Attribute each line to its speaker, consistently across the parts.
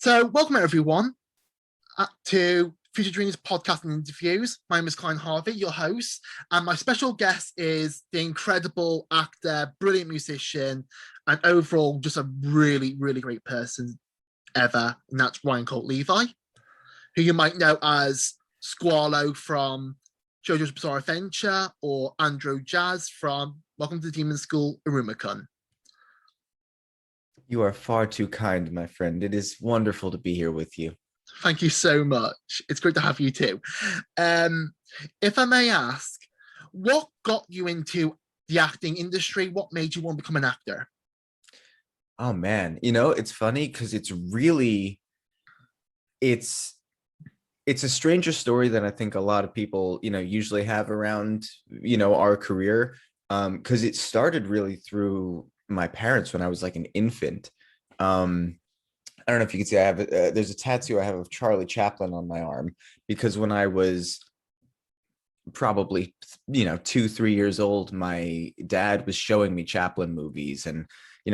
Speaker 1: So, welcome everyone to Future Dreams podcast and interviews. My name is Klein Harvey, your host, and my special guest is the incredible actor, brilliant musician, and overall just a really, really great person ever, and that's Colt Levy, who you might know as Squalo from JoJo's Bizarre Adventure or Andro Jazz from Welcome to the Demon School Iruma-Kun.
Speaker 2: You are far too kind, my friend. It is wonderful to be here with you.
Speaker 1: Thank you so much. It's great to have you too. If I may ask, what got you into the acting industry? What made you want to become an actor?
Speaker 2: Oh man, it's funny because it's a stranger story than I think a lot of people, usually have around, our career. Because it started really through my parents when I was like an infant. I don't know if you can see, I have there's a tattoo I have of Charlie Chaplin on my arm, because when I was probably 2-3 years old, my dad was showing me Chaplin movies and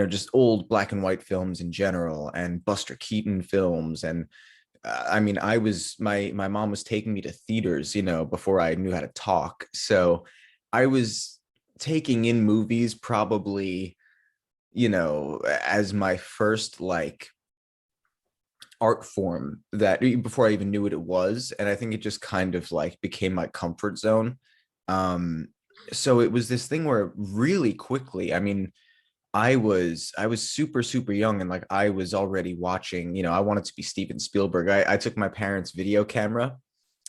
Speaker 2: just old black and white films in general, and Buster Keaton films. And I mean, my mom was taking me to theaters before I knew how to talk, so I was taking in movies probably as my first like art form, that before I even knew what it was. And I think it just kind of like became my comfort zone. So it was this thing where really quickly, I mean, I was super, super young, and like I was already watching, I wanted to be Steven Spielberg. I took my parents' video camera,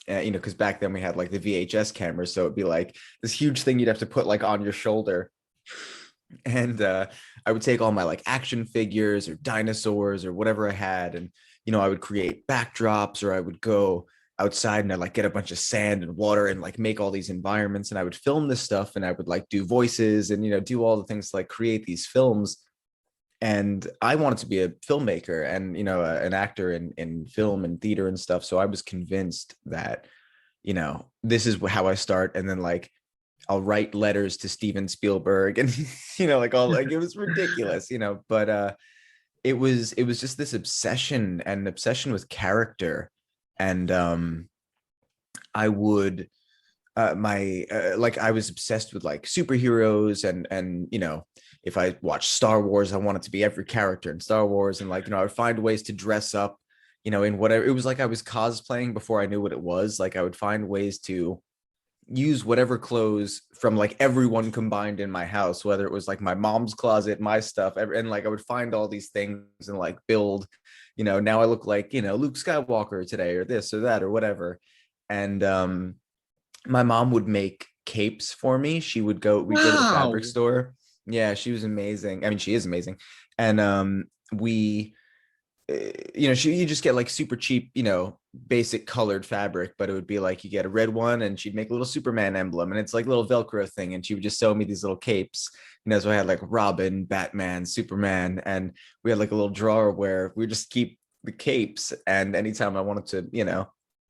Speaker 2: because back then we had like the VHS camera. So it'd be like this huge thing you'd have to put like on your shoulder. And I would take all my like action figures or dinosaurs or whatever I had, and I would create backdrops, or I would go outside and I'd like get a bunch of sand and water and like make all these environments, and I would film this stuff, and I would like do voices and do all the things to like create these films. And I wanted to be a filmmaker and an actor in film and theater and stuff. So I was convinced that this is how I start, and then like I'll write letters to Steven Spielberg, and like all like, it was ridiculous, but it was just this obsession with character. And I would like I was obsessed with like superheroes, and if I watched Star Wars, I wanted to be every character in Star Wars, and like I would find ways to dress up in whatever. It was like I was cosplaying before I knew what it was. Like I would find ways to use whatever clothes from like everyone combined in my house, whether it was like my mom's closet, my stuff, and like I would find all these things and like build, now I look like Luke Skywalker today, or this or that or whatever. And my mom would make capes for me. We'd go to the fabric store. Yeah, she was amazing. I mean, she is amazing. And we you just get like super cheap, basic colored fabric, but it would be like you get a red one, and she'd make a little Superman emblem, and it's like a little Velcro thing, and she would just sew me these little capes. So I had like Robin, Batman, Superman, and we had like a little drawer where we just keep the capes, and anytime I wanted to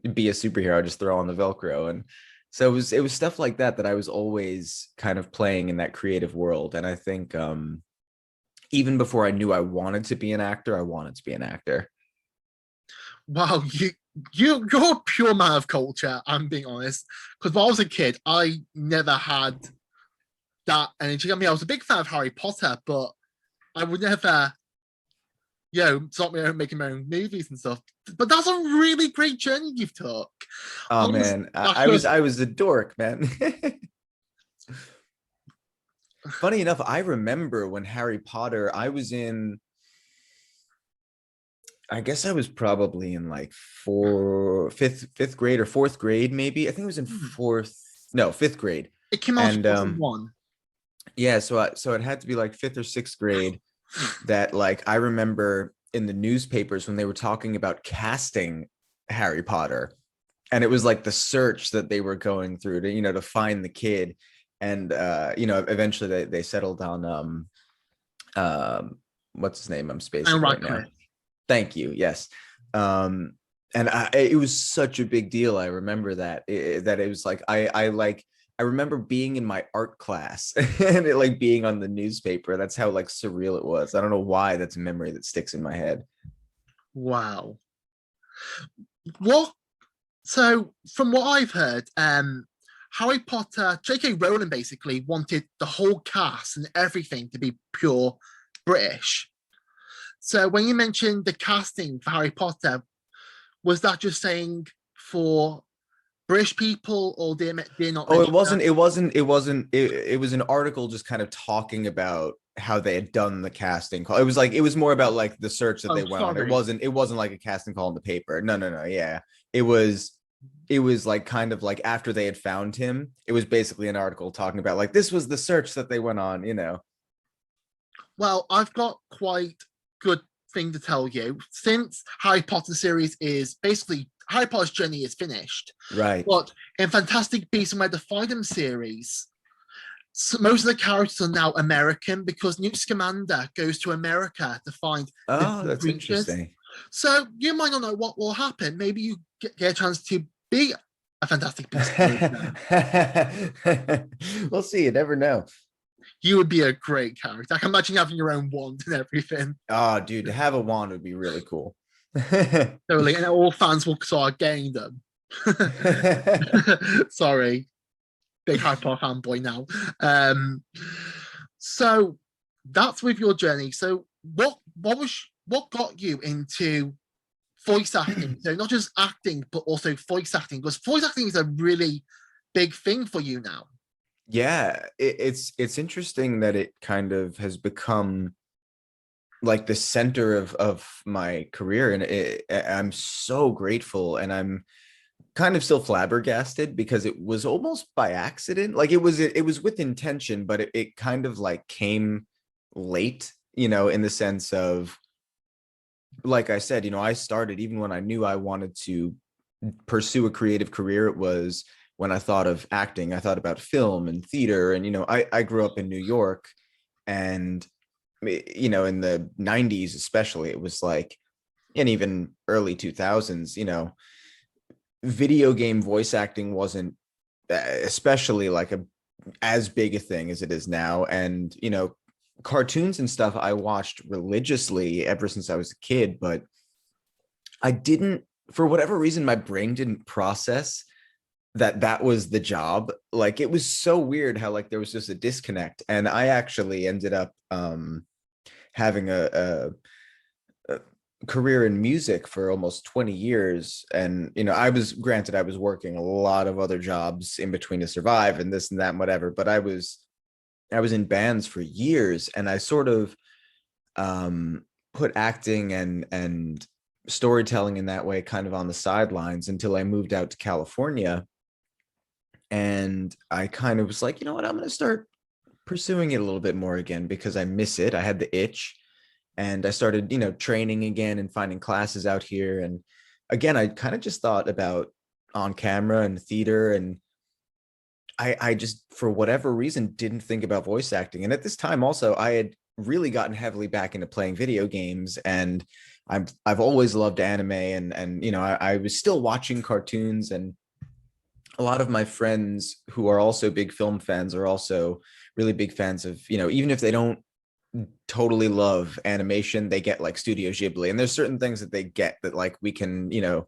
Speaker 2: be a superhero, I just throw on the Velcro. And so it was stuff like that I was always kind of playing in that creative world. And I think even before I knew I wanted to be an actor, I wanted to be an actor.
Speaker 1: Wow, you're a pure man of culture, I'm being honest. Because when I was a kid, I never had that energy. I mean, I was a big fan of Harry Potter, but I would never, start making my own movies and stuff. But that's a really great journey you've took.
Speaker 2: Oh man, I was a dork, man. Funny enough, I remember when Harry Potter, I guess I was probably in like fifth grade or fourth grade, maybe. I think it was in fifth grade.
Speaker 1: It came out in 2001.
Speaker 2: Yeah, so it had to be like fifth or sixth grade. That like I remember in the newspapers when they were talking about casting Harry Potter, and it was like the search that they were going through to to find the kid. And eventually they settled on what's his name? I'm spacing right now. Thank you. Yes. And it was such a big deal. I remember that it was like I remember being in my art class and it like being on the newspaper. That's how like surreal it was. I don't know why that's a memory that sticks in my head.
Speaker 1: Wow. What? So, from what I've heard, Harry Potter, J.K. Rowling basically wanted the whole cast and everything to be pure British. So, when you mentioned the casting for Harry Potter, was that just saying for British people, or did not
Speaker 2: Oh,
Speaker 1: mention that?
Speaker 2: it was an article just kind of talking about how they had done the casting call. It was more about like the search that
Speaker 1: Oh,
Speaker 2: they went on.
Speaker 1: sorry.
Speaker 2: It wasn't like a casting call in the paper. No. Yeah. It was like kind of like after they had found him, it was basically an article talking about like this was the search that they went on, you know.
Speaker 1: Well, I've got quite good thing to tell you. Since Harry Potter series is basically Harry Potter's journey is finished,
Speaker 2: Right.
Speaker 1: but in Fantastic Beasts and Where to Find Them series, so most of the characters are now American because Newt Scamander goes to America to find the
Speaker 2: Oh, that's
Speaker 1: creatures.
Speaker 2: interesting.
Speaker 1: So you might not know what will happen. Maybe you get a chance to be a Fantastic Beasts character.
Speaker 2: We'll see. You never know.
Speaker 1: You would be a great character. I can imagine having your own wand and everything.
Speaker 2: Oh, dude, to have a wand would be really cool.
Speaker 1: Totally, and all fans will start getting them. Sorry, big hyper fanboy now. So that's with your journey. So what got you into voice acting? So not just acting, but also voice acting, because voice acting is a really big thing for you now.
Speaker 2: Yeah, it's interesting that it kind of has become like the center of my career, and I'm so grateful, and I'm kind of still flabbergasted because it was almost by accident. Like it was with intention, but it kind of like came late, you know, in the sense of, like I said, you know, I started even when I knew I wanted to pursue a creative career. It was when I thought of acting, I thought about film and theater. And, you know, I grew up in New York, and, you know, in the 90s, especially, it was like, and even early 2000s, you know, video game voice acting wasn't especially like a as big a thing as it is now. And, you know, cartoons and stuff I watched religiously ever since I was a kid, but I didn't, for whatever reason, my brain didn't process that that was the job. Like it was so weird how like there was just a disconnect. And I actually ended up having a career in music for almost 20 years. And, you know, I was working a lot of other jobs in between to survive and this and that and whatever, but I was in bands for years, and I sort of put acting and storytelling in that way kind of on the sidelines until I moved out to California. And I kind of was like, you know what, I'm going to start pursuing it a little bit more again because I miss it. I had the itch, and I started, you know, training again and finding classes out here. And again, I kind of just thought about on camera and theater, and I just, for whatever reason, didn't think about voice acting. And at this time also, I had really gotten heavily back into playing video games, and I've always loved anime, and you know, I was still watching cartoons. And a lot of my friends who are also big film fans are also really big fans of, you know, even if they don't totally love animation, they get like Studio Ghibli, and there's certain things that they get that like we can, you know,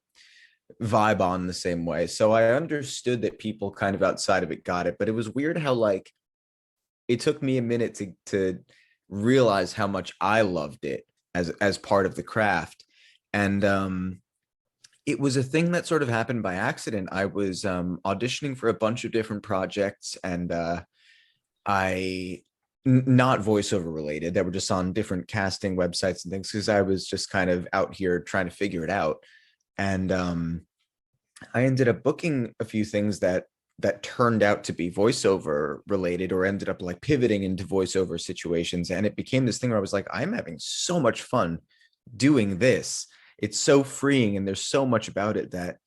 Speaker 2: vibe on the same way. So I understood that people kind of outside of it got it, but it was weird how like it took me a minute to realize how much I loved it as part of the craft. And it was a thing that sort of happened by accident. I was auditioning for a bunch of different projects, and not voiceover related, that were just on different casting websites and things, because I was just kind of out here trying to figure it out. And I ended up booking a few things that turned out to be voiceover related, or ended up like pivoting into voiceover situations. And it became this thing where I was like, I'm having so much fun doing this. It's so freeing, and there's so much about it that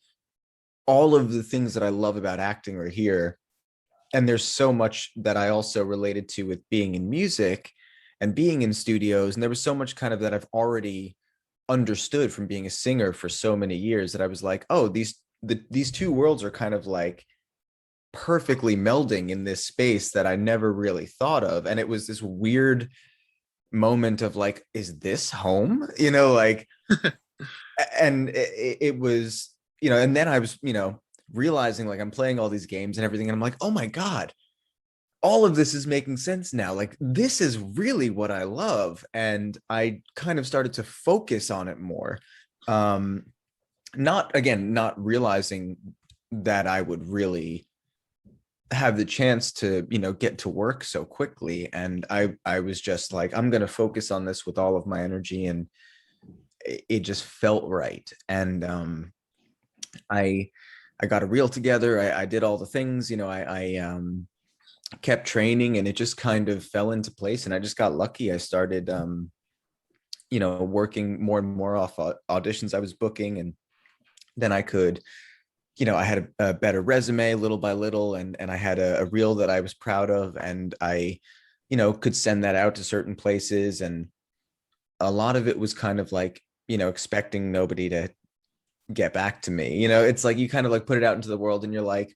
Speaker 2: all of the things that I love about acting are here. And there's so much that I also related to with being in music and being in studios. And there was so much kind of that I've already understood from being a singer for so many years, that I was like, oh, these two worlds are kind of like perfectly melding in this space that I never really thought of. And it was this weird moment of like, is this home? You know, like And it was, and then I was, realizing like I'm playing all these games and everything, and I'm like, oh my God, all of this is making sense now. Like, this is really what I love. And I kind of started to focus on it more. Not realizing that I would really have the chance to, get to work so quickly. And I was just like, I'm going to focus on this with all of my energy. And it just felt right. And I got a reel together. I did all the things, I kept training, and it just kind of fell into place. And I just got lucky. I started, working more and more off auditions I was booking. And then I could, I had a better resume little by little, and I had a reel that I was proud of, and I, could send that out to certain places. And a lot of it was kind of like, expecting nobody to get back to me. It's like you kind of like put it out into the world, and you're like,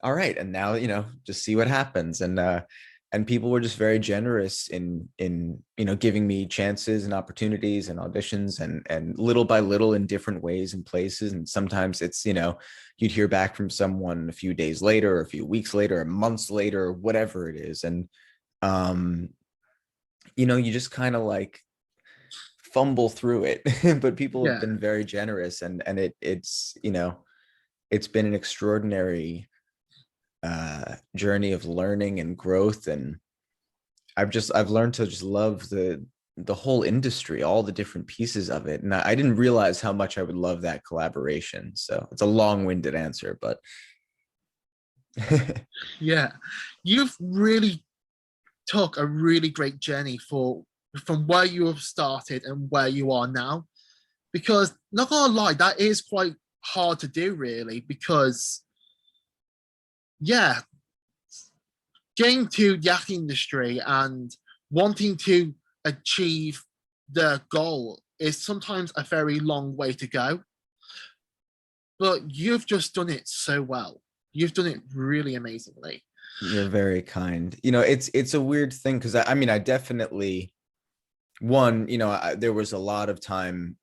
Speaker 2: all right, and now, just see what happens. And people were just very generous in giving me chances and opportunities and auditions, and little by little in different ways and places. And sometimes it's, you'd hear back from someone a few days later, or a few weeks later, or months later, or whatever it is. And you just kind of like fumble through it. But people have
Speaker 1: Yeah.
Speaker 2: been very generous, and it's it's been an extraordinary journey of learning and growth. And I've learned to just love the whole industry, all the different pieces of it. And I didn't realize how much I would love that collaboration. So it's a long-winded answer, but
Speaker 1: Yeah. You've really took a really great journey from where you have started and where you are now. Because not gonna lie, that is quite hard to do, really, because yeah, getting to the acting industry and wanting to achieve the goal is sometimes a very long way to go. But you've just done it so well. You've done it really amazingly.
Speaker 2: you're very kind. It's a weird thing, because I mean, I definitely, one, there was a lot of time,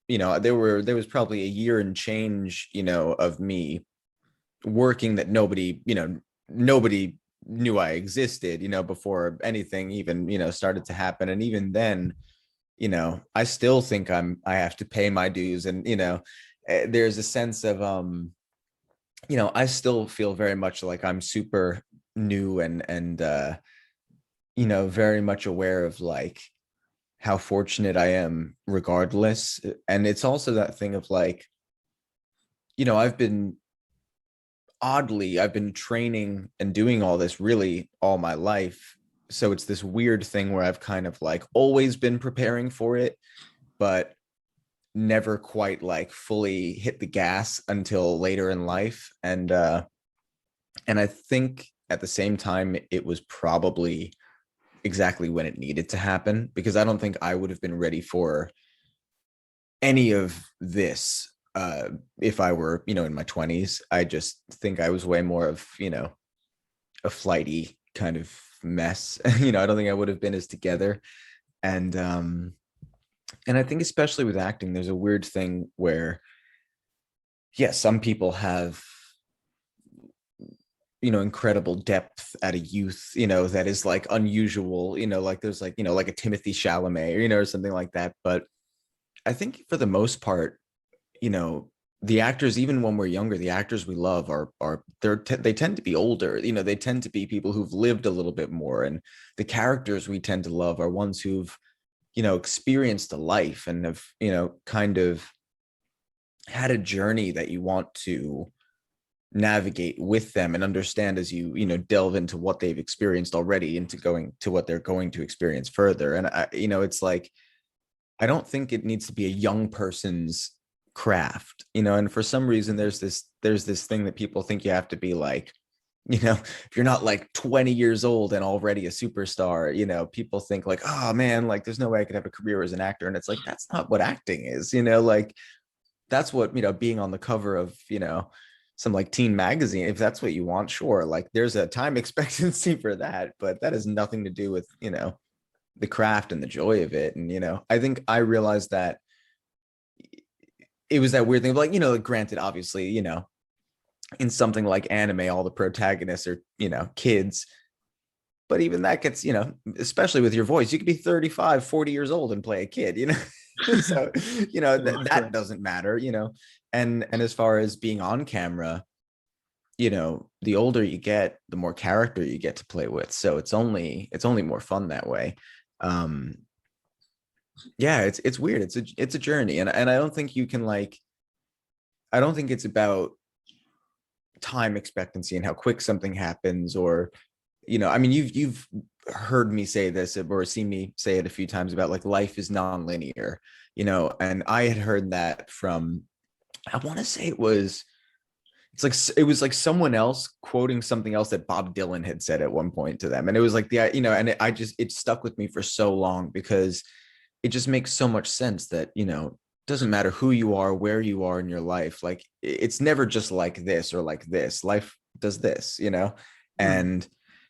Speaker 2: there was probably a year and change, of me working that nobody knew I existed, before anything even, started to happen. And even then, I still think I have to pay my dues. And, there's a sense of, I still feel very much like I'm super new, and very much aware of like how fortunate I am regardless. And it's also that thing of like, I've been training and doing all this really all my life. So it's this weird thing where I've kind of like always been preparing for it, but never quite like fully hit the gas until later in life. And I think at the same time, it was probably exactly when it needed to happen, because I don't think I would have been ready for any of this if I were, in my 20s. I just think I was way more of, a flighty kind of mess. I don't think I would have been as together. And I think especially with acting, there's a weird thing where, yes, some people have, incredible depth at a youth, that is like unusual, like there's like, like a Timothy Chalamet, or something like that. But I think for the most part, the actors, even when we're younger, the actors we love they tend to be older. They tend to be people who've lived a little bit more, and the characters we tend to love are ones who've, experienced a life and have, kind of had a journey that you want to navigate with them and understand as you, delve into what they've experienced already, into going to what they're going to experience further. And it's like, I don't think it needs to be a young person's craft, and for some reason there's this thing that people think you have to be like, if you're not like 20 years old and already a superstar, people think like, oh man, like there's no way I could have a career as an actor. And it's like, that's not what acting is, like that's what, being on the cover of, some like teen magazine, if that's what you want, sure, like there's a time expectancy for that, but that has nothing to do with, the craft and the joy of it. And, I think I realized that it was that weird thing of like, granted, obviously, in something like anime, all the protagonists are, kids. But even that gets, especially with your voice, you could be 35, 40 years old and play a kid, So, that doesn't matter, And as far as being on camera, the older you get, the more character you get to play with. So it's only more fun that way. Yeah, it's weird. It's a journey. And I don't think you can I don't think it's about time expectancy and how quick something happens, or I mean, you've heard me say this or seen me say it a few times about like life is non-linear, and I had heard that from, I want to say it was like someone else quoting something else that Bob Dylan had said at one point to them, and it was like and it stuck with me for so long, because it just makes so much sense that doesn't matter who you are, where you are in your life, like it's never just like this or like this. Life does this, and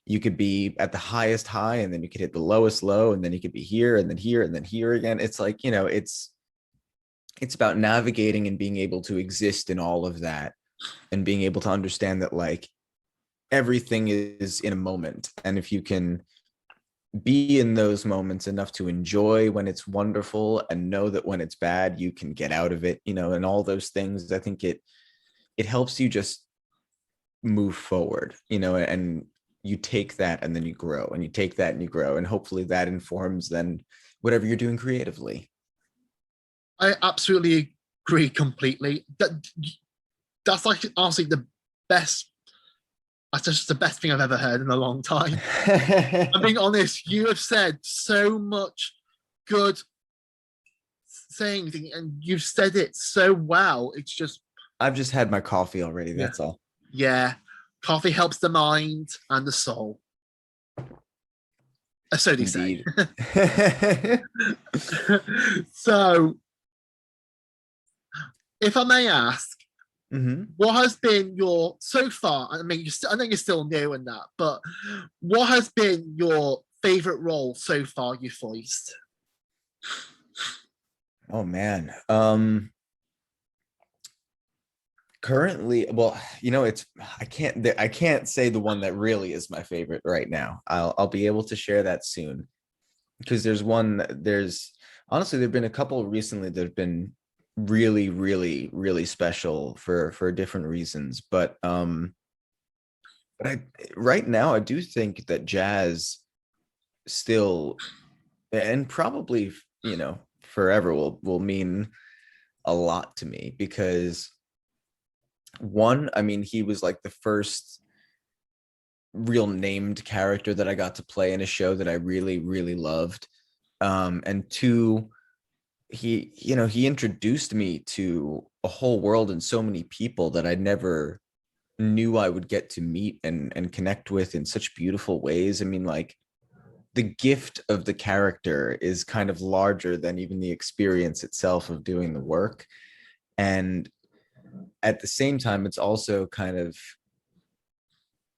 Speaker 2: you could be at the highest high, and then you could hit the lowest low, and then you could be here and then here and then here again. It's like, it's about navigating and being able to exist in all of that, and being able to understand that like everything is in a moment. And if you can be in those moments enough to enjoy when it's wonderful, and know that when it's bad, you can get out of it, and all those things, I think it helps you just move forward, and you take that and then you grow, and you take that and you grow, and hopefully that informs then whatever you're doing creatively.
Speaker 1: I absolutely agree completely. That's like honestly the best. That's just the best thing I've ever heard in a long time. I'm being honest. You have said so much good sayings, and you've said it so well. It's just,
Speaker 2: I've just had my coffee already. That's all.
Speaker 1: Yeah, coffee helps the mind and the soul. So they say. So, if I may ask, what has been your, so far, I mean, I know you're still new in that, but what has been your favorite role so far you've voiced?
Speaker 2: Oh man. Currently, well, it's, I can't say the one that really is my favorite right now. I'll be able to share that soon, because there's honestly, there've been a couple recently that have been really, really, really special for different reasons. But right now I do think that jazz still, and probably, forever, will mean a lot to me, because one, I mean, he was like the first real named character that I got to play in a show that I really, really loved. And two, he introduced me to a whole world and so many people that I never knew I would get to meet and connect with in such beautiful ways. I mean, like, the gift of the character is kind of larger than even the experience itself of doing the work. And at the same time, it's also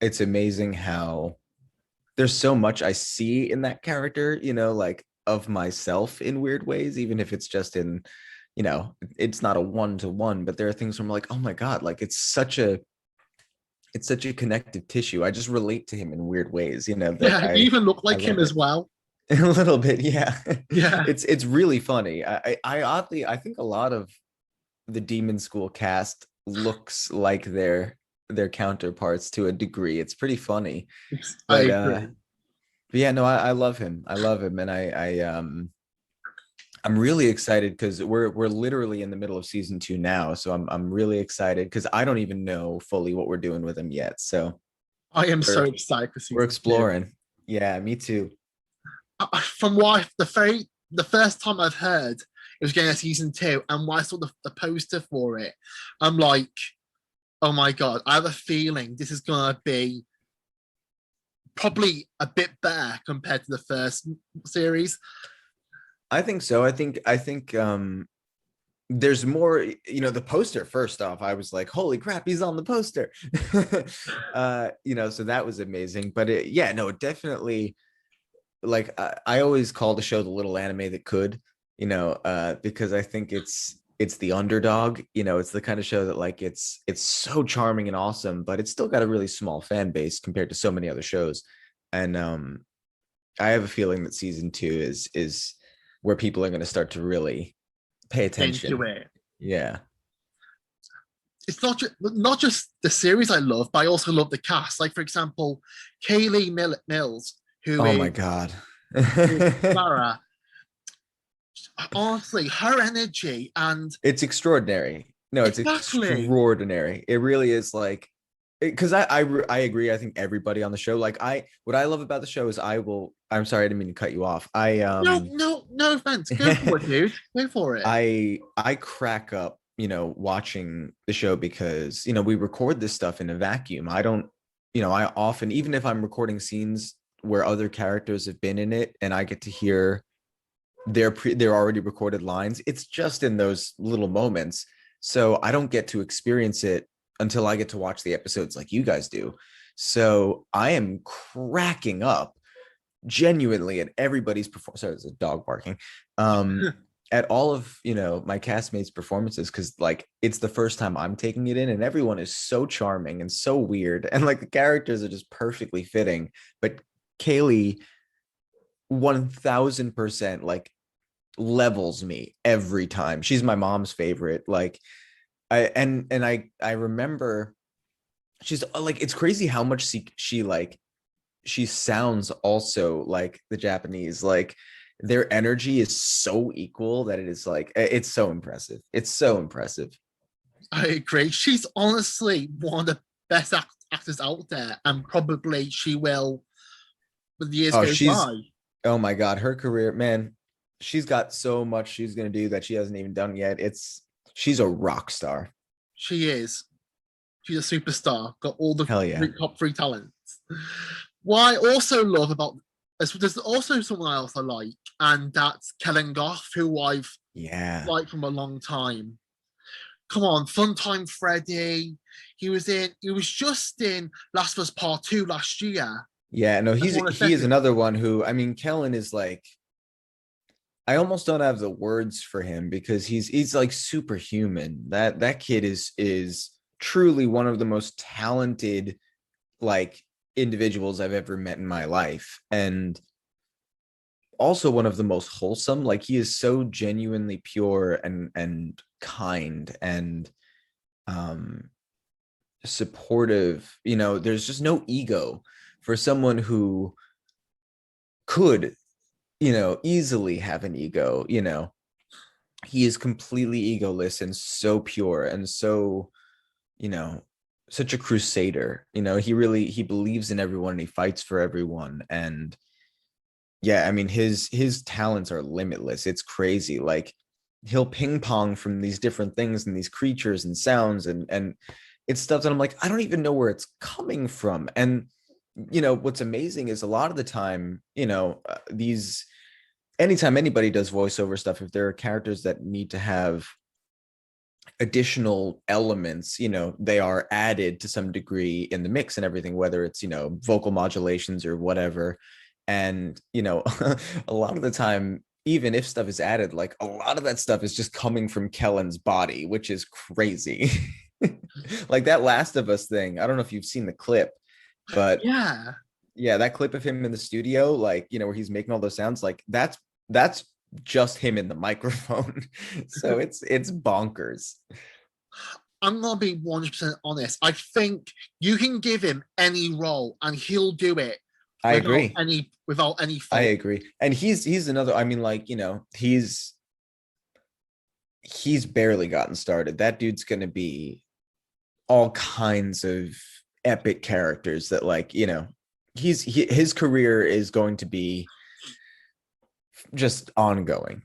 Speaker 2: it's amazing how there's so much I see in that character, like of myself in weird ways, even if it's just in, it's not a one-to-one, but there are things where I'm like, oh my God, like it's such a connective tissue. I just relate to him in weird ways, that
Speaker 1: you even look like him as well.
Speaker 2: A little bit, yeah.
Speaker 1: Yeah.
Speaker 2: It's really funny. I oddly, I think a lot of the Demon School cast looks like their counterparts to a degree. It's pretty funny.
Speaker 1: I
Speaker 2: But
Speaker 1: agree.
Speaker 2: but yeah, no, I love him. I love him, and I'm really excited because we're literally in the middle of season 2 now. So I'm really excited because I don't even know fully what we're doing with him yet. So
Speaker 1: I am so excited for season
Speaker 2: we're
Speaker 1: 2.
Speaker 2: exploring. Yeah, me too.
Speaker 1: From what the first time I've heard it was getting a season 2, and when I saw the poster for it, I'm like, oh my God, I have a feeling this is gonna be probably a bit better compared to the first series.
Speaker 2: I think so. I think there's more, the poster, first off, I was like, holy crap, he's on the poster. So that was amazing. But it definitely, like, I always call the show the little anime that could, because I think it's it's the underdog, it's the kind of show that like it's so charming and awesome, but it's still got a really small fan base compared to so many other shows. And I have a feeling that season 2 is where people are going to start to really pay
Speaker 1: Into
Speaker 2: attention.
Speaker 1: it.
Speaker 2: Yeah.
Speaker 1: It's not just the series I love, but I also love the cast. Like, for example, Kaylee Mills, who
Speaker 2: Oh my
Speaker 1: is
Speaker 2: God.
Speaker 1: Clara. Honestly, her energy and
Speaker 2: It's extraordinary. No, it's
Speaker 1: exactly.
Speaker 2: extraordinary. It really is like, because I agree. I think everybody on the show, like what I love about the show is I'm sorry, I didn't mean to cut you off.
Speaker 1: No offense. Go for it, dude. Go for it.
Speaker 2: I crack up, watching the show because, we record this stuff in a vacuum. I don't, I often, even if I'm recording scenes where other characters have been in it and I get to hear their already recorded lines, it's just in those little moments. So I don't get to experience it until I get to watch the episodes like you guys do. So I am cracking up genuinely at everybody's performance. Sorry, there's a dog barking. At all of my castmates' performances, because like it's the first time I'm taking it in, and everyone is so charming and so weird, and like the characters are just perfectly fitting. But Kaylee 1000% like levels me every time. She's my mom's favorite. Like I remember she's like, it's crazy how much she sounds also like the Japanese. Like their energy is so equal that it is like, it's so impressive. It's so impressive.
Speaker 1: I agree. She's honestly one of the best actors out there, and probably she will when the years
Speaker 2: Oh,
Speaker 1: go by.
Speaker 2: oh my God, her career, man, she's got so much she's gonna do that she hasn't even done yet. She's a rock star.
Speaker 1: She is. She's a superstar. Got all the
Speaker 2: Hell yeah.
Speaker 1: top three talents. What I also love about there's also someone else I like, and that's Kellen Goff, who I've
Speaker 2: Yeah.
Speaker 1: liked from a long time. Come on, Funtime Freddy. He was just in Last of Us Part 2 last year.
Speaker 2: Yeah, no,
Speaker 1: That's one of the
Speaker 2: he is
Speaker 1: second.
Speaker 2: another one who, I mean, Kellen is like, I almost don't have the words for him because he's like superhuman. That kid is truly one of the most talented like individuals I've ever met in my life, and also one of the most wholesome. Like he is so genuinely pure and kind and um supportive. There's just no ego for someone who could easily have an ego. He is completely egoless and so pure and so, you know such a crusader. He believes in everyone and he fights for everyone. And yeah, I mean, his talents are limitless. It's crazy. Like he'll ping pong from these different things and these creatures and sounds, and it's stuff that I'm like, I don't even know where it's coming from. And what's amazing is a lot of the time, these anytime anybody does voiceover stuff, if there are characters that need to have additional elements, they are added to some degree in the mix and everything, whether it's vocal modulations or whatever. And a lot of the time, even if stuff is added, like a lot of that stuff is just coming from Kellen's body, which is crazy. Like that Last of Us thing, I don't know if you've seen the clip, but
Speaker 1: Yeah.
Speaker 2: yeah, that clip of him in the studio, like where he's making all those sounds, like that's just him in the microphone. So it's bonkers.
Speaker 1: I'm gonna be 100% honest. I think you can give him any role and he'll do it
Speaker 2: I agree.
Speaker 1: without any
Speaker 2: I
Speaker 1: fault.
Speaker 2: agree. And he's another, I mean, like, he's barely gotten started. That dude's gonna be all kinds of epic characters that, like, his career is going to be just ongoing.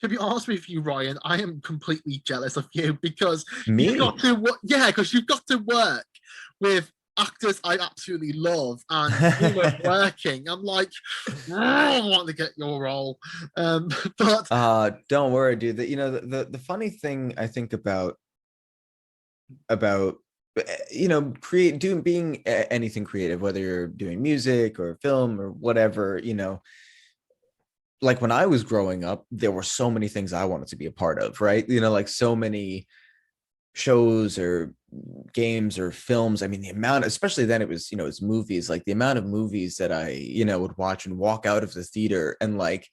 Speaker 1: To be honest with you, Ryan, I am completely jealous of you because you've
Speaker 2: Me?
Speaker 1: got to work. Yeah, because you've got to work with actors I absolutely love, and you were working. I'm like, oh, I want to get your role, but
Speaker 2: Don't worry, dude. That the funny thing I think about create doing being anything creative, whether you're doing music or film or whatever, like when I was growing up, there were so many things I wanted to be a part of, right? Like so many shows or games or films. I mean, the amount, especially then it was, it's movies, like the amount of movies that I, would watch and walk out of the theater and like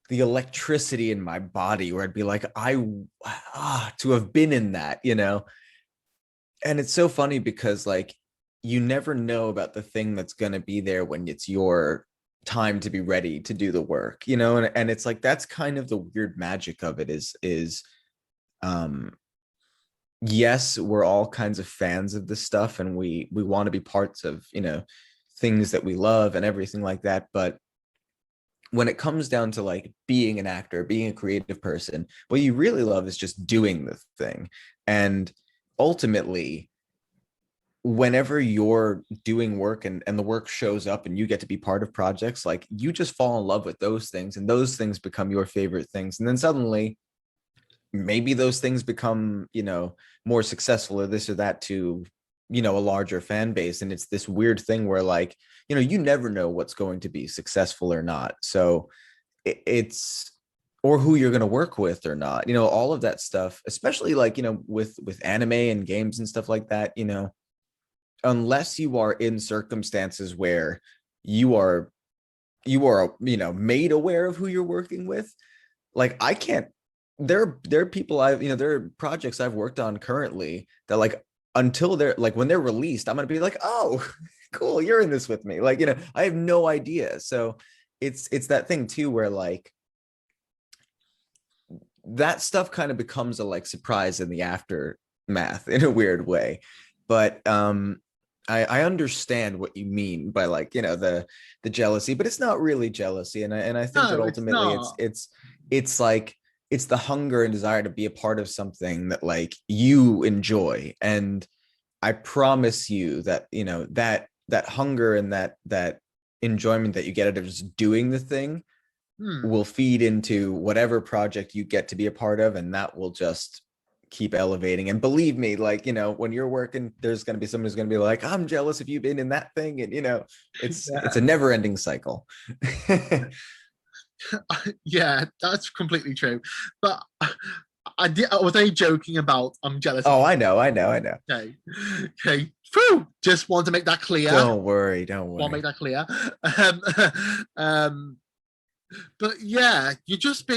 Speaker 2: the electricity in my body where I'd be like, to have been in that, And it's so funny because like you never know about the thing that's going to be there when it's your time to be ready to do the work, and it's like that's kind of the weird magic of it is yes, we're all kinds of fans of this stuff and we want to be parts of, things that we love and everything like that, but when it comes down to like being an actor, being a creative person, what you really love is just doing the thing. And ultimately, whenever you're doing work and the work shows up and you get to be part of projects, like you just fall in love with those things and those things become your favorite things. And then suddenly maybe those things become, more successful or this or that to, a larger fan base. And it's this weird thing where like, you never know what's going to be successful or not. So it's, or who you're going to work with or not, all of that stuff, especially like, with anime and games and stuff like that, unless you are in circumstances where you are made aware of who you're working with, like I can't, there are people there are projects I've worked on currently that like until they're like when they're released I'm gonna be like, oh cool, you're in this with me, like I have no idea. So it's that thing too where like that stuff kind of becomes a like surprise in the aftermath in a weird way. But I understand what you mean by like, the jealousy, but it's not really jealousy. And I think that ultimately it's like, it's the hunger and desire to be a part of something that like you enjoy. And I promise you that, that hunger and that enjoyment that you get out of just doing the thing will feed into whatever project you get to be a part of. And that will just keep elevating. And believe me, like, when you're working, there's going to be someone who's going to be like, I'm jealous if you've been in that thing. And, it's a never ending cycle.
Speaker 1: Yeah, that's completely true. But I was only joking about I'm jealous.
Speaker 2: Oh, I know.
Speaker 1: Okay. Whew. Just want to make that clear.
Speaker 2: Don't worry.
Speaker 1: Want to make that clear. But yeah, you're just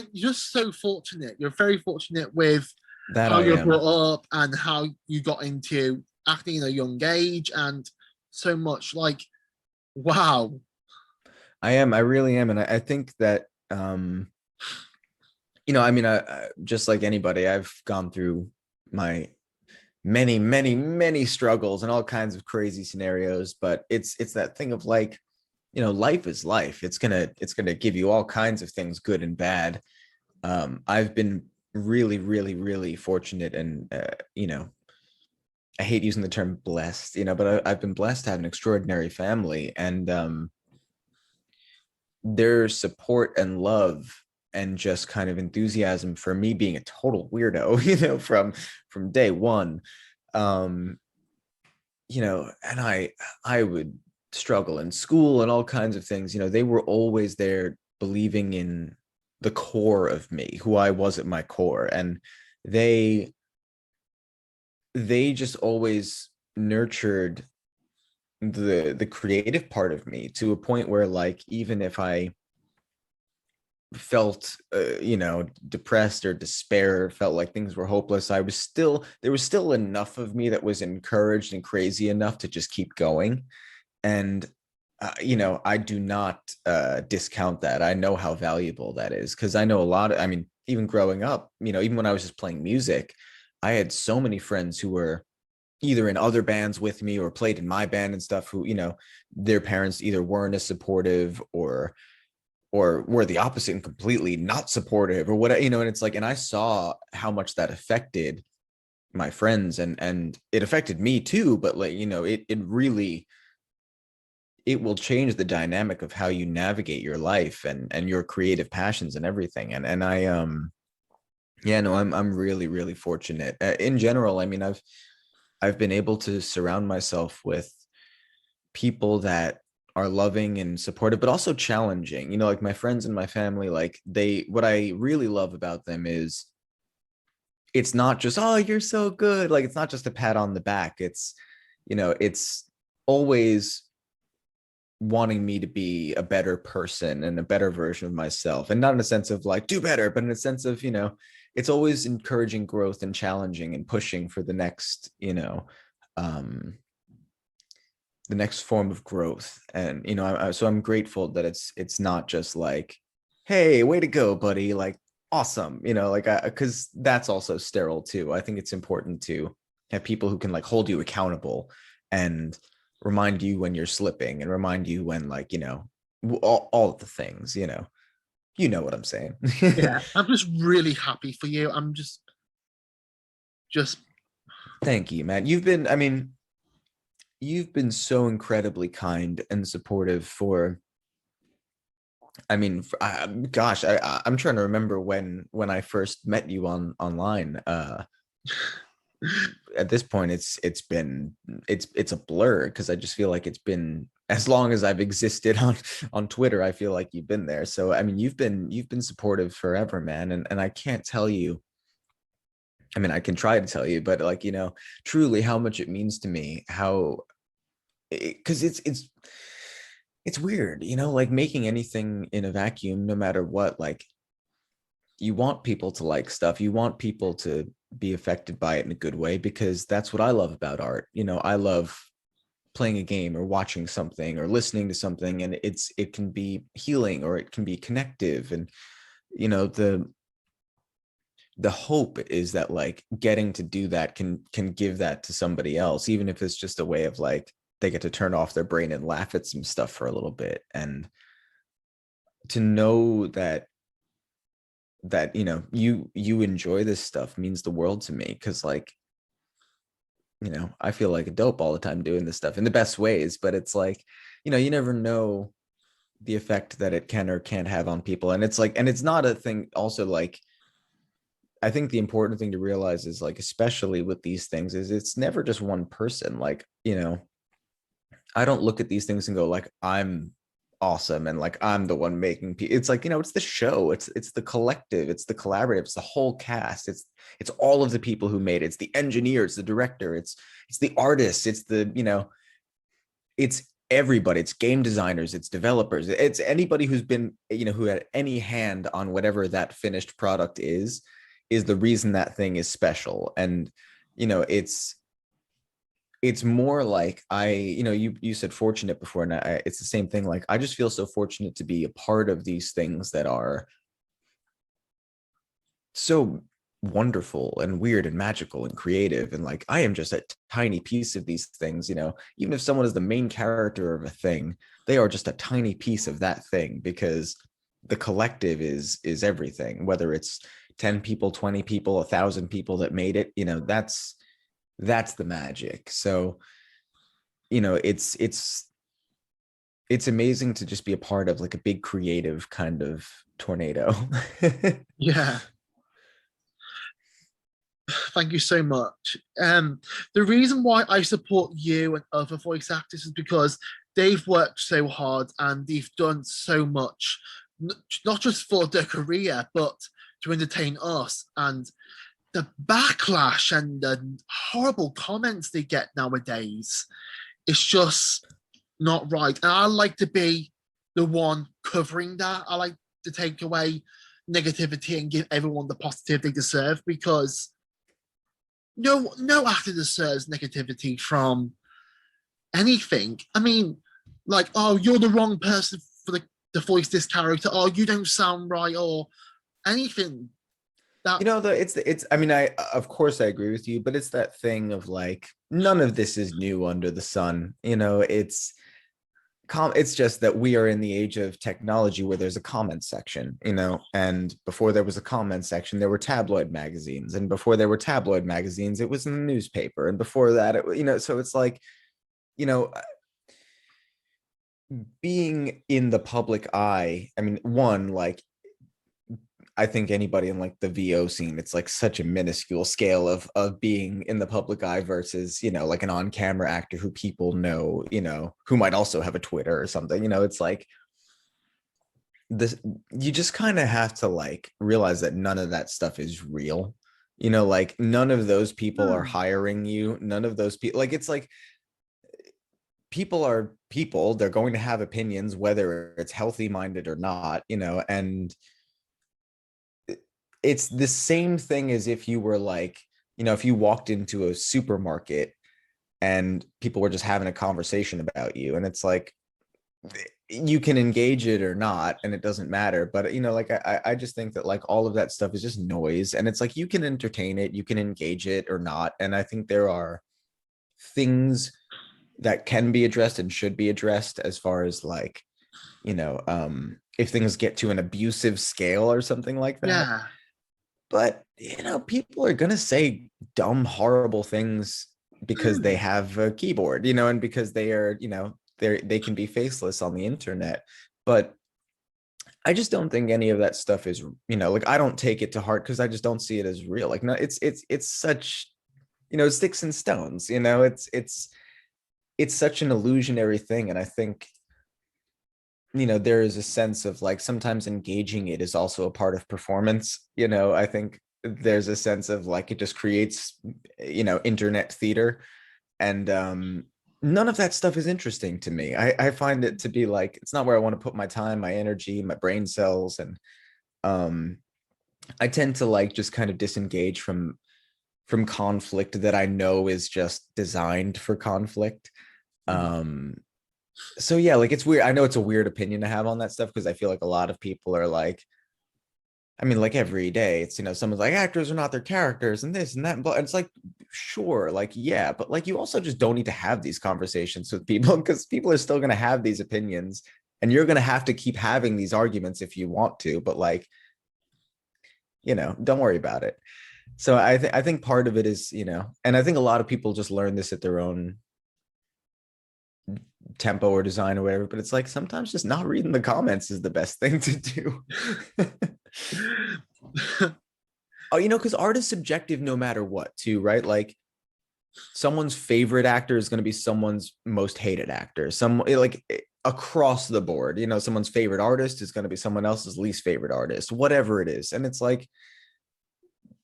Speaker 1: so fortunate. You're very fortunate with
Speaker 2: that
Speaker 1: how you're brought up and how you got into acting at a young age and so much. Like, wow.
Speaker 2: I really am. And I think that, I mean, I just like anybody, I've gone through my many struggles and all kinds of crazy scenarios, but it's that thing of like, life is life. It's gonna give you all kinds of things, good and bad. I've been really fortunate and, I hate using the term blessed, but I've been blessed to have an extraordinary family, and their support and love and just kind of enthusiasm for me being a total weirdo, from day one. And I would struggle in school and all kinds of things. They were always there believing in the core of me, who I was at my core. And they just always nurtured the creative part of me to a point where like even if I felt depressed or despair, felt like things were hopeless, there was still enough of me that was encouraged and crazy enough to just keep going. And I do not discount that. I know how valuable that is, because I know even growing up, even when I was just playing music, I had so many friends who were either in other bands with me or played in my band and stuff who, their parents either weren't as supportive or were the opposite and completely not supportive or whatever, and it's like, and I saw how much that affected my friends and it affected me too, but like, it really, it will change the dynamic of how you navigate your life and your creative passions and everything. And I'm really fortunate. In general, I mean, I've been able to surround myself with people that are loving and supportive, but also challenging. You know, like my friends and my family, like what I really love about them is it's not just, oh, you're so good. Like it's not just a pat on the back. It's, you know, it's always wanting me to be a better person and a better version of myself, and not in a sense of like do better, but in a sense of, you know, it's always encouraging growth and challenging and pushing for the next, you know, the next form of growth. And you know, so I'm grateful that it's not just like, hey, way to go, buddy, like awesome, you know, like because that's also sterile too. I think it's important to have people who can like hold you accountable and remind you when you're slipping and remind you when, like, you know, all of the things, you know what I'm saying.
Speaker 1: Yeah, I'm just really happy for you. I'm just
Speaker 2: Thank you, man. You've been, I mean, you've been so incredibly kind and supportive for, I mean, gosh, I'm trying to remember when I first met you online. At this point, it's a blur because I just feel like it's been as long as I've existed on Twitter. I feel like you've been there. So I mean, you've been supportive forever, man. And I can't tell you. I mean, I can try to tell you, but like, you know, truly how much it means to me. How, because it's weird, you know, like making anything in a vacuum, no matter what, like you want people to like stuff, you want people to be affected by it in a good way, because that's what I love about art. You know, I love playing a game or watching something or listening to something, and it can be healing or it can be connective. And you know, the hope is that like getting to do that can give that to somebody else, even if it's just a way of like they get to turn off their brain and laugh at some stuff for a little bit. And to know that you know, you enjoy this stuff means the world to me, because like, you know, I feel like a dope all the time doing this stuff in the best ways, but it's like, you know, you never know the effect that it can or can't have on people. And it's like, and it's not a thing also, like I think the important thing to realize is like, especially with these things, is it's never just one person. Like, you know, I don't look at these things and go like, I'm awesome and like I'm the one making it's like, you know, it's the show, it's the collective, it's the collaborative, it's the whole cast, it's all of the people who made it, it's the engineers, the director, it's the artists, it's the, you know, it's everybody, it's game designers, it's developers, it's anybody who's been, you know, who had any hand on whatever that finished product is the reason that thing is special. And you know, it's more like you know, you said fortunate before, and it's the same thing. Like I just feel so fortunate to be a part of these things that are so wonderful and weird and magical and creative. And like I am just a tiny piece of these things, you know. Even if someone is the main character of a thing, they are just a tiny piece of that thing, because the collective is everything. Whether it's 10 people, 20 people, 1,000 people that made it, you know, that's the magic. So you know, it's amazing to just be a part of like a big creative kind of tornado.
Speaker 1: yeah. Thank you so much. The reason why I support you and other voice actors is because they've worked so hard and they've done so much, not just for their career, but to entertain us. And the backlash and the horrible comments they get nowadays, it's just not right. And I like to be the one covering that. I like to take away negativity and give everyone the positive they deserve, because no actor deserves negativity from anything. I mean, like, oh, you're the wrong person for the voice this character, or you don't sound right, or anything. That
Speaker 2: You know, it's I mean, I of course I agree with you, but it's that thing of like none of this is new under the sun. You know, it's just that we are in the age of technology where there's a comment section, you know, and before there was a comment section, there were tabloid magazines, and before there were tabloid magazines, it was in the newspaper, and before that, you know, so it's like, you know, being in the public eye. I mean, one, like I think anybody in like the VO scene, it's like such a minuscule scale of being in the public eye versus, you know, like an on-camera actor who people know, you know, who might also have a Twitter or something. You know, it's like this, you just kind of have to like realize that none of that stuff is real. You know, like none of those people are hiring you. None of those people, like it's like people are people, they're going to have opinions, whether it's healthy minded or not, you know, and it's the same thing as if you were like, you know, if you walked into a supermarket and people were just having a conversation about you, and it's like you can engage it or not and it doesn't matter, but you know, like I just think that like all of that stuff is just noise, and it's like you can entertain it, you can engage it or not, and I think there are things that can be addressed and should be addressed as far as like, you know, if things get to an abusive scale or something like that.
Speaker 1: Yeah.
Speaker 2: But you know, people are gonna say dumb, horrible things because they have a keyboard, you know, and because they are, you know, they can be faceless on the internet. But I just don't think any of that stuff is, you know, like I don't take it to heart because I just don't see it as real. Like no, it's such, you know, sticks and stones, you know, it's such an illusionary thing. And I think, you know, there is a sense of like sometimes engaging it is also a part of performance. You know, I think there's a sense of like it just creates, you know, internet theater. And none of that stuff is interesting to me. I find it to be like, it's not where I want to put my time, my energy, my brain cells. And I tend to like just kind of disengage from conflict that I know is just designed for conflict. So yeah, like it's weird. I know it's a weird opinion to have on that stuff because I feel like a lot of people are like, I mean, like every day, it's, you know, someone's like, actors are not their characters and this and that. But it's like, sure, like, yeah, but like you also just don't need to have these conversations with people because people are still going to have these opinions and you're going to have to keep having these arguments if you want to. But like, you know, don't worry about it. So I think part of it is, you know, and I think a lot of people just learn this at their own tempo or design or whatever, but it's like sometimes just not reading the comments is the best thing to do. Oh, you know, because art is subjective no matter what too, right? Like someone's favorite actor is going to be someone's most hated actor, some like across the board, you know, someone's favorite artist is going to be someone else's least favorite artist, whatever it is. And it's like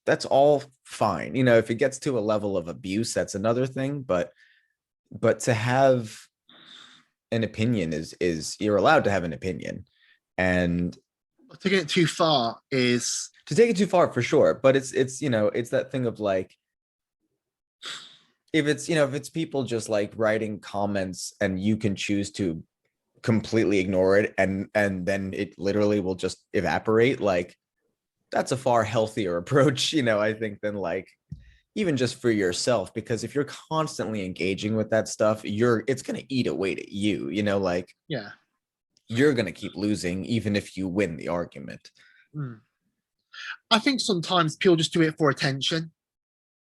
Speaker 2: that's all fine, you know. If it gets to a level of abuse, that's another thing, but to have an opinion is you're allowed to have an opinion, and
Speaker 1: taking it too far is
Speaker 2: to take it too far for sure. But it's you know, it's that thing of like, if it's, you know, if it's people just like writing comments and you can choose to completely ignore it and then it literally will just evaporate, like that's a far healthier approach, you know, I think, than like even just for yourself, because if you're constantly engaging with that stuff, it's going to eat away at you, you know, like
Speaker 1: yeah,
Speaker 2: you're going to keep losing even if you win the argument.
Speaker 1: I think sometimes people just do it for attention.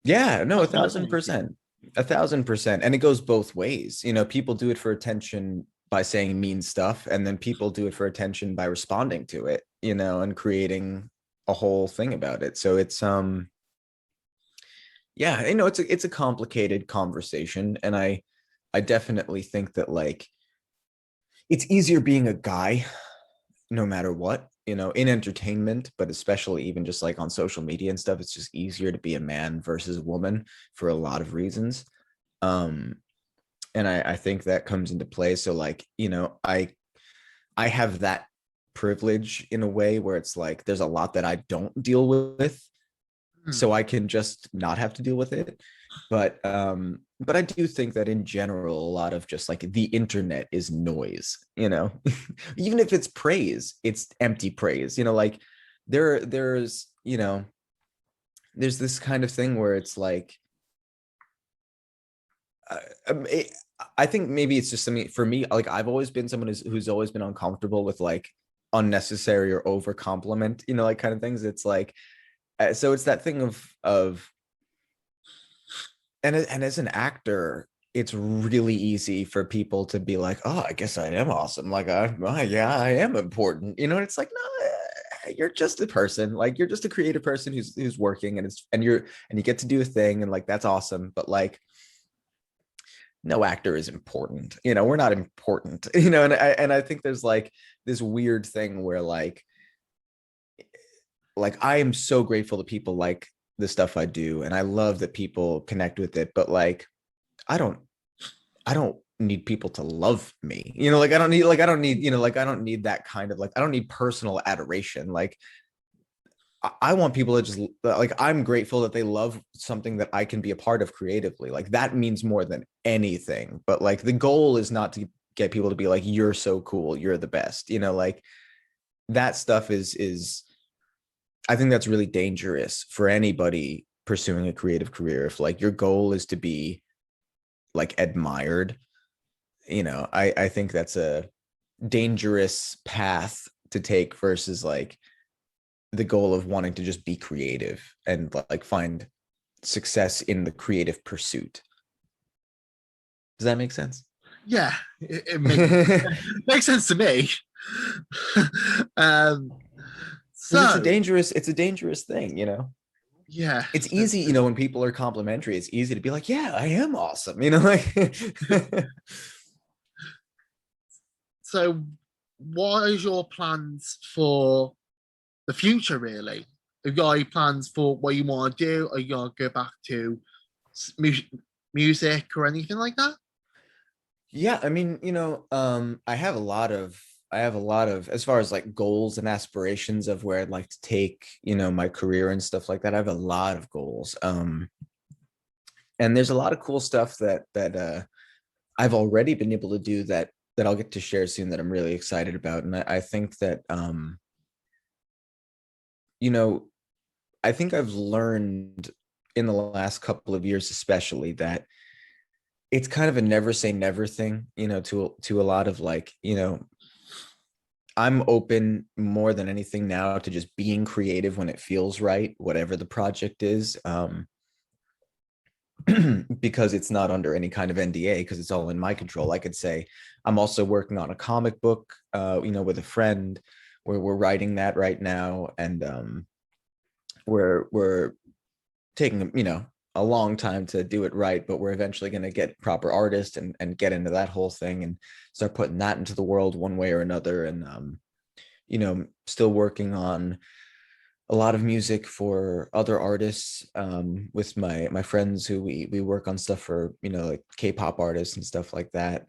Speaker 2: Yeah, no,
Speaker 1: That's my point.
Speaker 2: 1,000%, 1,000%. And it goes both ways. You know, people do it for attention by saying mean stuff, and then people do it for attention by responding to it, you know, and creating a whole thing about it. So it's yeah, you know, it's a complicated conversation, and I definitely think that like it's easier being a guy no matter what, you know, in entertainment, but especially even just like on social media and stuff. It's just easier to be a man versus a woman for a lot of reasons. And I think that comes into play. So like, you know, I have that privilege in a way where it's like there's a lot that I don't deal with, so I can just not have to deal with it. But I do think that in general, a lot of just like the internet is noise, you know. Even if it's praise, it's empty praise, you know. Like there's you know, there's this kind of thing where it's like I think maybe it's just something for me, like I've always been someone who's always been uncomfortable with like unnecessary or over compliment, you know, like kind of things. It's like so it's that thing of and as an actor, it's really easy for people to be like, oh, I guess I am awesome, like yeah, I am important, you know. It's like, no, you're just a person, like you're just a creative person who's working, and you get to do a thing, and like that's awesome, but like no actor is important, we're not important, and I think there's like this weird thing where like I am so grateful that people like the stuff I do, and I love that people connect with it, but like I don't need people to love me, like I don't need I don't need that kind of, like I don't need personal adoration. Like I want people to just like, I'm grateful that they love something that I can be a part of creatively. Like that means more than anything. But like the goal is not to get people to be like, you're so cool, you're the best, like that stuff is I think that's really dangerous for anybody pursuing a creative career. If like your goal is to be like admired, I think that's a dangerous path to take versus like the goal of wanting to just be creative and like find success in the creative pursuit. Does that make sense?
Speaker 1: Yeah, it makes sense to me. So
Speaker 2: it's a dangerous thing,
Speaker 1: yeah,
Speaker 2: it's easy, when people are complimentary, it's easy to be like, yeah, I am awesome, like
Speaker 1: so what is your plans for the future, really? Have you got any plans for what you want to do? Are you going to go back to music or anything like that?
Speaker 2: Yeah, I mean, I have a lot of as far as like goals and aspirations of where I'd like to take, my career and stuff like that. I have a lot of goals. And there's a lot of cool stuff that I've already been able to do that I'll get to share soon that I'm really excited about. And I think that I think I've learned in the last couple of years, especially, that it's kind of a never say never thing, to a lot of like, I'm open more than anything now to just being creative when it feels right, whatever the project is, because it's not under any kind of NDA, because it's all in my control. I could say I'm also working on a comic book, with a friend, where we're writing that right now, and we're taking a long time to do it right, but we're eventually going to get proper artists and get into that whole thing and start putting that into the world one way or another. And still working on a lot of music for other artists, with my friends who we work on stuff for, like K-pop artists and stuff like that.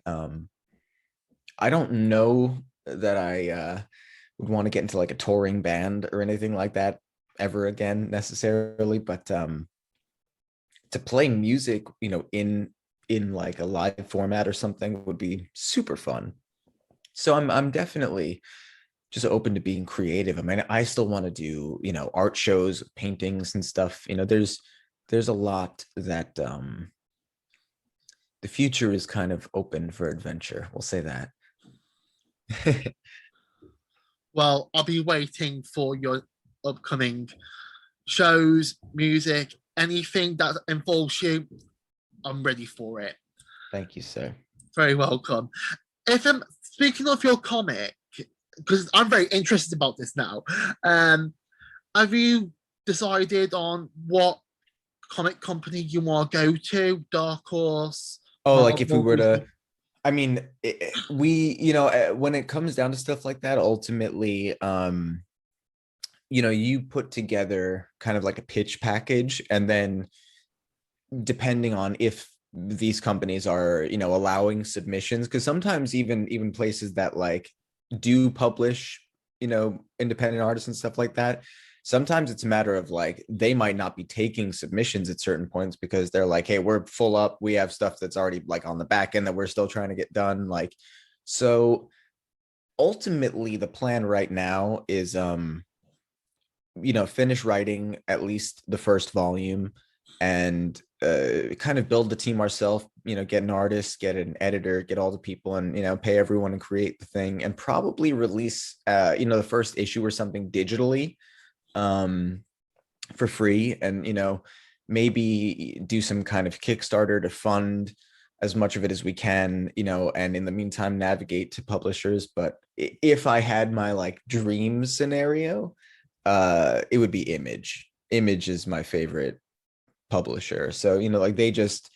Speaker 2: I don't know that I would want to get into like a touring band or anything like that ever again necessarily, but to play music, in like a live format or something would be super fun. So I'm definitely just open to being creative. I mean, I still want to do, art shows, paintings and stuff. There's a lot that the future is kind of open for adventure. We'll say that.
Speaker 1: Well, I'll be waiting for your upcoming shows, music, anything that involves you. I'm ready for it.
Speaker 2: Thank you, sir.
Speaker 1: Very welcome. If I'm speaking of your comic, because I'm very interested about this now, have you decided on what comic company you want to go to? Dark Horse?
Speaker 2: Oh, like if we
Speaker 1: Marvel,
Speaker 2: were to,
Speaker 1: DC?
Speaker 2: I mean, when it comes down to stuff like that, ultimately, you put together kind of like a pitch package, and then depending on if these companies are, allowing submissions, because sometimes even places that like do publish, independent artists and stuff like that, sometimes it's a matter of like they might not be taking submissions at certain points because they're like, hey, we're full up, we have stuff that's already like on the back end that we're still trying to get done. Like, so ultimately the plan right now is finish writing at least the first volume, and kind of build the team ourselves, get an artist, get an editor, get all the people, and pay everyone and create the thing, and probably release the first issue or something digitally, for free, and maybe do some kind of Kickstarter to fund as much of it as we can, and in the meantime navigate to publishers. But if I had my like dream scenario, it would be Image. Image is my favorite publisher. So, like they just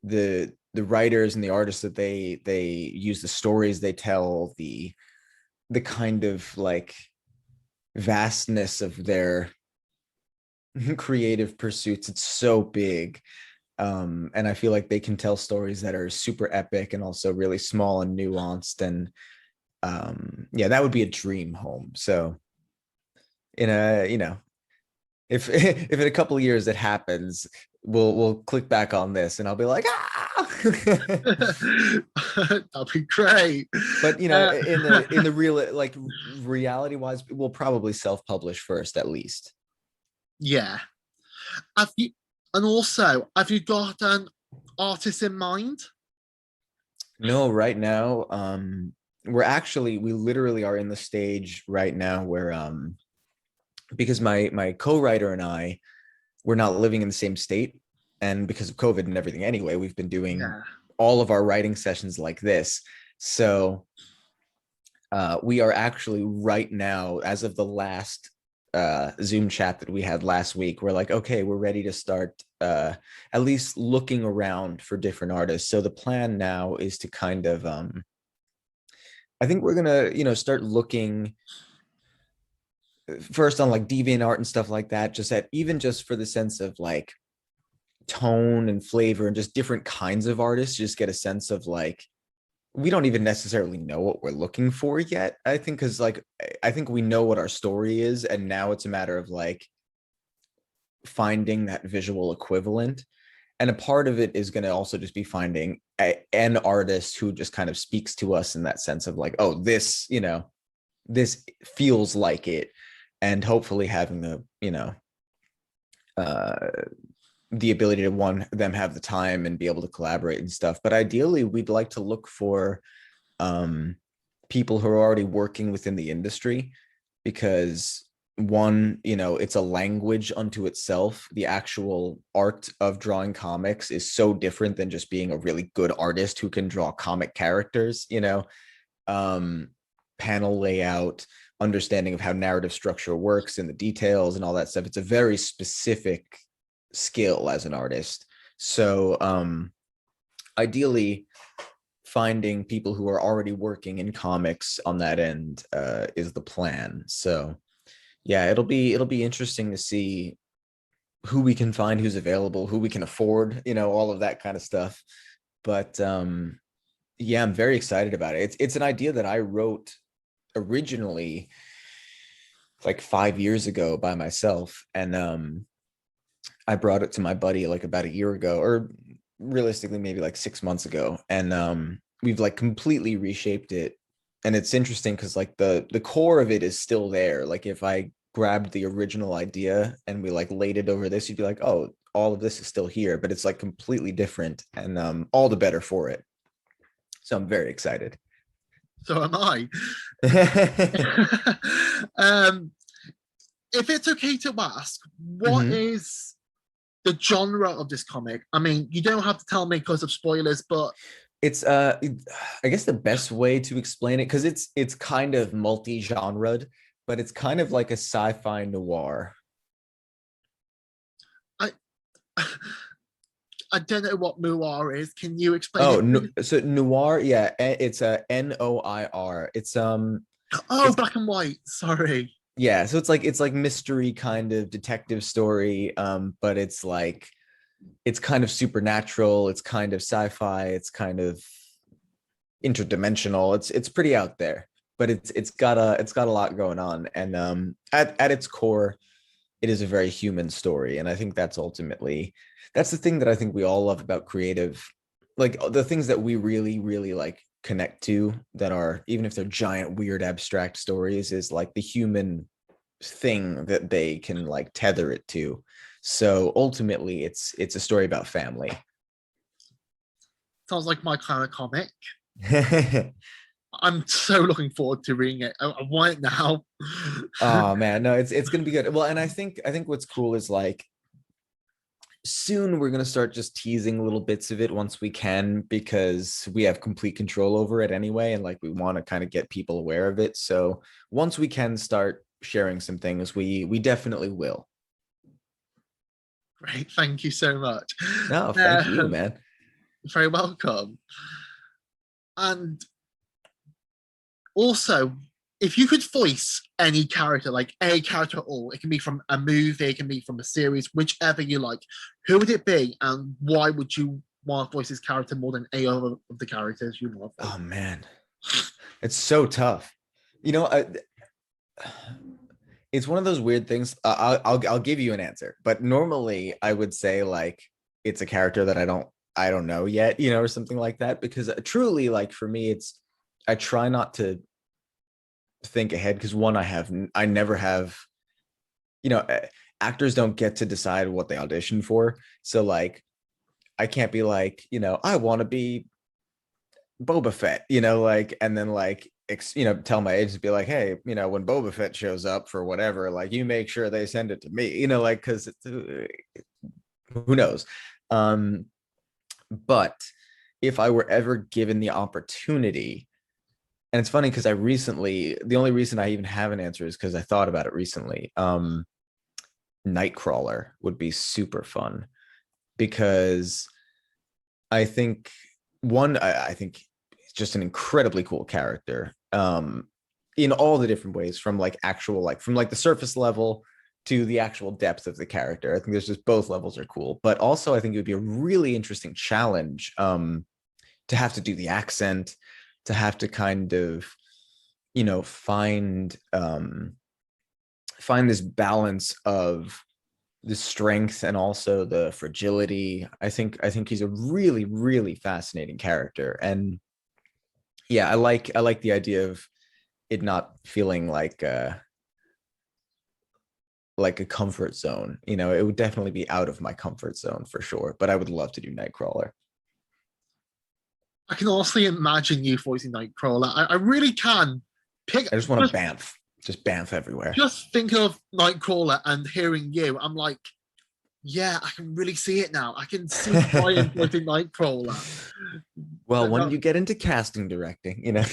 Speaker 2: the writers and the artists that they use, the stories they tell, the kind of like vastness of their creative pursuits, it's so big. And I feel like they can tell stories that are super epic and also really small and nuanced. And yeah, that would be a dream home. So in a, if if in a couple of years it happens, we'll click back on this and I'll be like, ah.
Speaker 1: That'd be great.
Speaker 2: But in the real, like, reality wise, we'll probably self-publish first at least.
Speaker 1: Yeah. Have you got an artist in mind?
Speaker 2: No, right now, we literally are in the stage right now where because my co-writer and I, we're not living in the same state, and because of COVID and everything anyway, we've been doing all of our writing sessions like this. So we are actually right now, as of the last Zoom chat that we had last week, we're like, okay, we're ready to start at least looking around for different artists. So the plan now is to kind of I think we're gonna start looking first on like DeviantArt and stuff like that, just for the sense of like tone and flavor and just different kinds of artists, just get a sense of like, we don't even necessarily know what we're looking for yet, I think, because like I think we know what our story is, and now it's a matter of like finding that visual equivalent. And a part of it is going to also just be finding an artist who just kind of speaks to us in that sense of like, oh, this feels like it, and hopefully having the ability to them have the time and be able to collaborate and stuff. But ideally, we'd like to look for people who are already working within the industry, because one, it's a language unto itself. The actual art of drawing comics is so different than just being a really good artist who can draw comic characters, panel layout, understanding of how narrative structure works and the details and all that stuff. It's a very specific skill as an artist. So ideally, finding people who are already working in comics on that end is the plan. So yeah, it'll be interesting to see who we can find, who's available, who we can afford, all of that kind of stuff. But yeah, I'm very excited about it. It's an idea that I wrote originally like 5 years ago by myself, and I brought it to my buddy like about a year ago, or realistically maybe like 6 months ago, and we've like completely reshaped it. And it's interesting because like the core of it is still there. Like if I grabbed the original idea and we like laid it over this, you'd be like, oh, all of this is still here, but it's like completely different, and all the better for it. So I'm very excited.
Speaker 1: So am I. If it's okay to ask, what is the genre of this comic? I mean, you don't have to tell me because of spoilers, but
Speaker 2: it's I guess the best way to explain it, because it's kind of multi-genred, but it's kind of like a sci-fi noir.
Speaker 1: I don't know what noir is. Can you explain it?
Speaker 2: No, so noir, yeah, it's a NOIR. It's
Speaker 1: Black and white. Sorry.
Speaker 2: Yeah, so it's like mystery kind of detective story, but it's kind of supernatural, it's kind of sci-fi, it's kind of interdimensional. It's pretty out there, but it's got a lot going on, and at its core, it is a very human story. And I think that's the thing that I think we all love about creative, like the things that we really, really like connect to, that are, even if they're giant, weird, abstract stories, is like the human thing that they can like tether it to. So ultimately, it's a story about family.
Speaker 1: Sounds like my kind of comic. I'm so looking forward to reading it. I want it now.
Speaker 2: Oh man, no, it's gonna be good. Well, and I think what's cool is like soon we're gonna start just teasing little bits of it once we can, because we have complete control over it anyway, and like we want to kind of get people aware of it. So once we can start sharing some things, we definitely will.
Speaker 1: Great, thank you so much.
Speaker 2: No, thank you, man.
Speaker 1: Very welcome. And also, if you could voice any character, like a character at all, it can be from a movie, it can be from a series, whichever you like, who would it be and why would you want to voice this character more than any other of the characters you want to voice?
Speaker 2: Oh man, it's so tough. You know, it's one of those weird things. I'll give you an answer, but normally I would say like it's a character that I don't know yet, you know, or something like that. Because truly, like for me, it's I try not to think ahead because one, I never have, you know, actors don't get to decide what they audition for. So like I can't be like, you know, I want to be Boba Fett, you know, like, and then like, you know, tell my agents, be like, hey, you know, when Boba Fett shows up for whatever, like, you make sure they send it to me, you know, like, because who knows. But if I were ever given the opportunity, and it's funny because the only reason I even have an answer is because I thought about it recently. Nightcrawler would be super fun because I think I think it's just an incredibly cool character in all the different ways, from like actual, like from like the surface level to the actual depth of the character. I think there's just both levels are cool, but also I think it would be a really interesting challenge to have to do the accent, to have to kind of, you know, find this balance of the strength and also the fragility. I think he's a really, really fascinating character. And yeah, I like the idea of it not feeling like a comfort zone. You know, it would definitely be out of my comfort zone for sure, but I would love to do Nightcrawler.
Speaker 1: I can honestly imagine you voicing Nightcrawler. I really can. Pick
Speaker 2: I just want to just bamf everywhere.
Speaker 1: just think of Nightcrawler and hearing you. I'm like, yeah, I can really see it now. I can see Brian voicing Nightcrawler.
Speaker 2: Well,
Speaker 1: But
Speaker 2: when
Speaker 1: no,
Speaker 2: you get into casting directing, you know.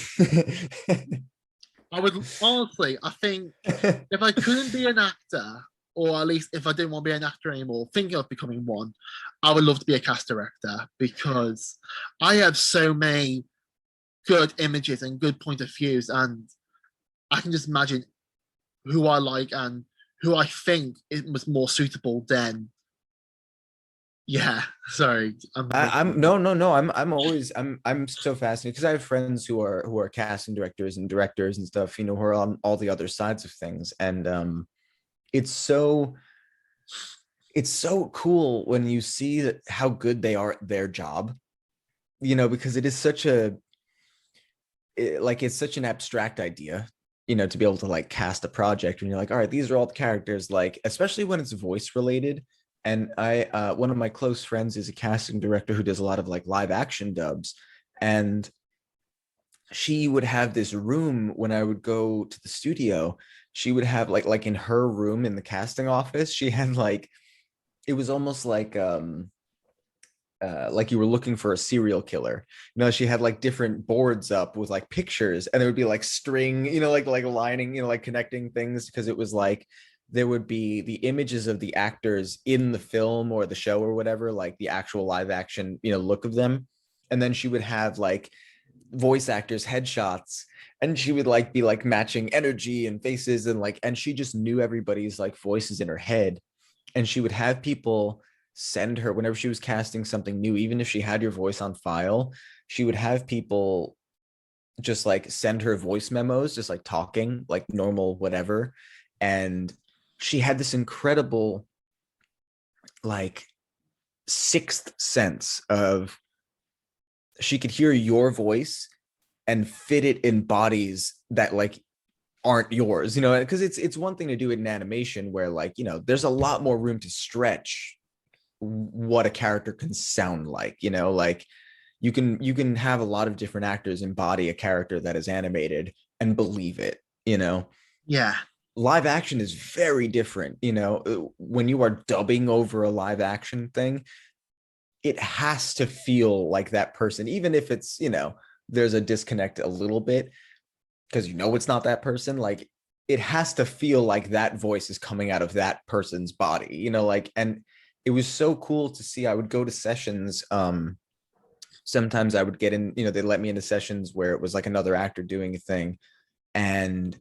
Speaker 1: I would honestly, I think if I couldn't be an actor, or at least if I didn't want to be an actor anymore, thinking of becoming one, I would love to be a cast director because I have so many good images and good point of views, and I can just imagine who I like and who I think it was more suitable than. Yeah, sorry.
Speaker 2: I'm no, no, no. I'm so fascinated because I have friends who are casting directors and directors and stuff, you know, who are on all the other sides of things. And it's so it's so cool when you see how good they are at their job, you know, because it is it's such an abstract idea, you know, to be able to like cast a project and you're like, all right, these are all the characters, like especially when it's voice related. And one of my close friends is a casting director who does a lot of like live action dubs, and she would have this room when I would go to the studio. She would have like in her room in the casting office, she had like, it was almost like you were looking for a serial killer. You know, she had like different boards up with like pictures, and there would be like string, you know, like lining, you know, like connecting things, because it was like there would be the images of the actors in the film or the show or whatever, like the actual live action, you know, look of them. And then she would have like voice actors headshots, and she would like be like matching energy and faces, and like, and she just knew everybody's like voices in her head. And she would have people send her whenever she was casting something new, even if she had your voice on file, she would have people just like send her voice memos, just like talking like normal whatever. And she had this incredible like sixth sense of, she could hear your voice and fit it in bodies that like aren't yours, you know, because it's one thing to do it in animation where like, you know, there's a lot more room to stretch what a character can sound like, you know, like you can have a lot of different actors embody a character that is animated and believe it, you know.
Speaker 1: Yeah,
Speaker 2: Live action is very different, you know. When you are dubbing over a live action thing, it has to feel like that person, even if it's, you know, there's a disconnect a little bit because you know it's not that person. Like it has to feel like that voice is coming out of that person's body, you know, like, and it was so cool to see. I would go to sessions. Sometimes I would get in, you know, they let me into sessions where it was like another actor doing a thing. And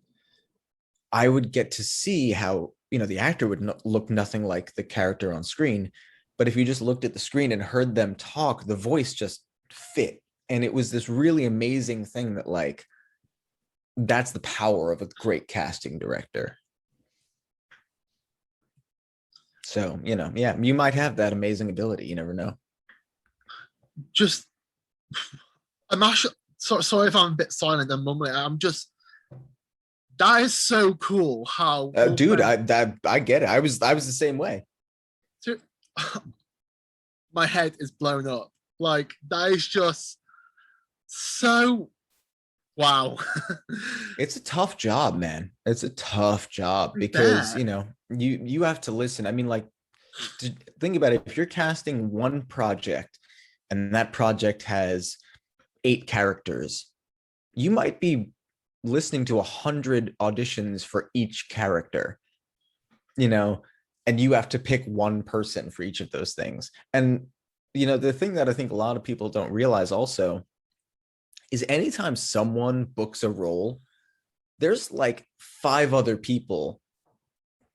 Speaker 2: I would get to see how, you know, the actor would look nothing like the character on screen. But if you just looked at the screen and heard them talk, the voice just fit. And it was this really amazing thing that, like, that's the power of a great casting director. So, you know, yeah, you might have that amazing ability. You never know.
Speaker 1: Just, I'm actually sorry if I'm a bit silent and mumbling. I'm just, that is so cool how
Speaker 2: Dude, I get it. I was the same way.
Speaker 1: My head is blown up. Like, that is just so wow.
Speaker 2: It's a tough job, man. It's a tough job because,
Speaker 1: Yeah.
Speaker 2: you know, you have to listen. I mean, like, think about it. If you're casting one project and that project has 8 characters, you might be listening to 100 auditions for each character, you know, and you have to pick one person for each of those things. And, you know, the thing that I think a lot of people don't realize also is anytime someone books a role, there's like 5 other people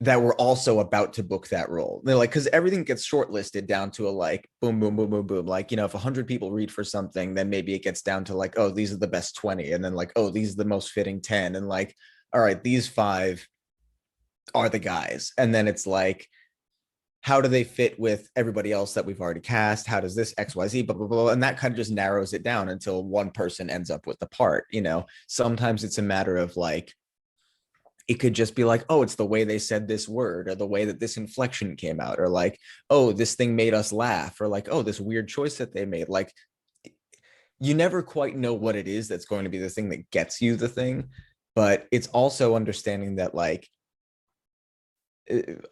Speaker 2: that were also about to book that role. They're like, because everything gets shortlisted down to a like boom, boom, boom, boom, boom. Like, you know, if 100 people read for something, then maybe it gets down to like, oh, these are the best 20. And then like, oh, these are the most fitting 10. And like, all right, these 5 are the guys. And then it's like, how do they fit with everybody else that we've already cast? How does this XYZ, blah, blah, blah. And that kind of just narrows it down until one person ends up with the part. You know, sometimes it's a matter of like, it could just be like, oh, it's the way they said this word, or the way that this inflection came out, or like, oh, this thing made us laugh, or like, oh, this weird choice that they made. Like, you never quite know what it is that's going to be the thing that gets you the thing. But it's also understanding that, like,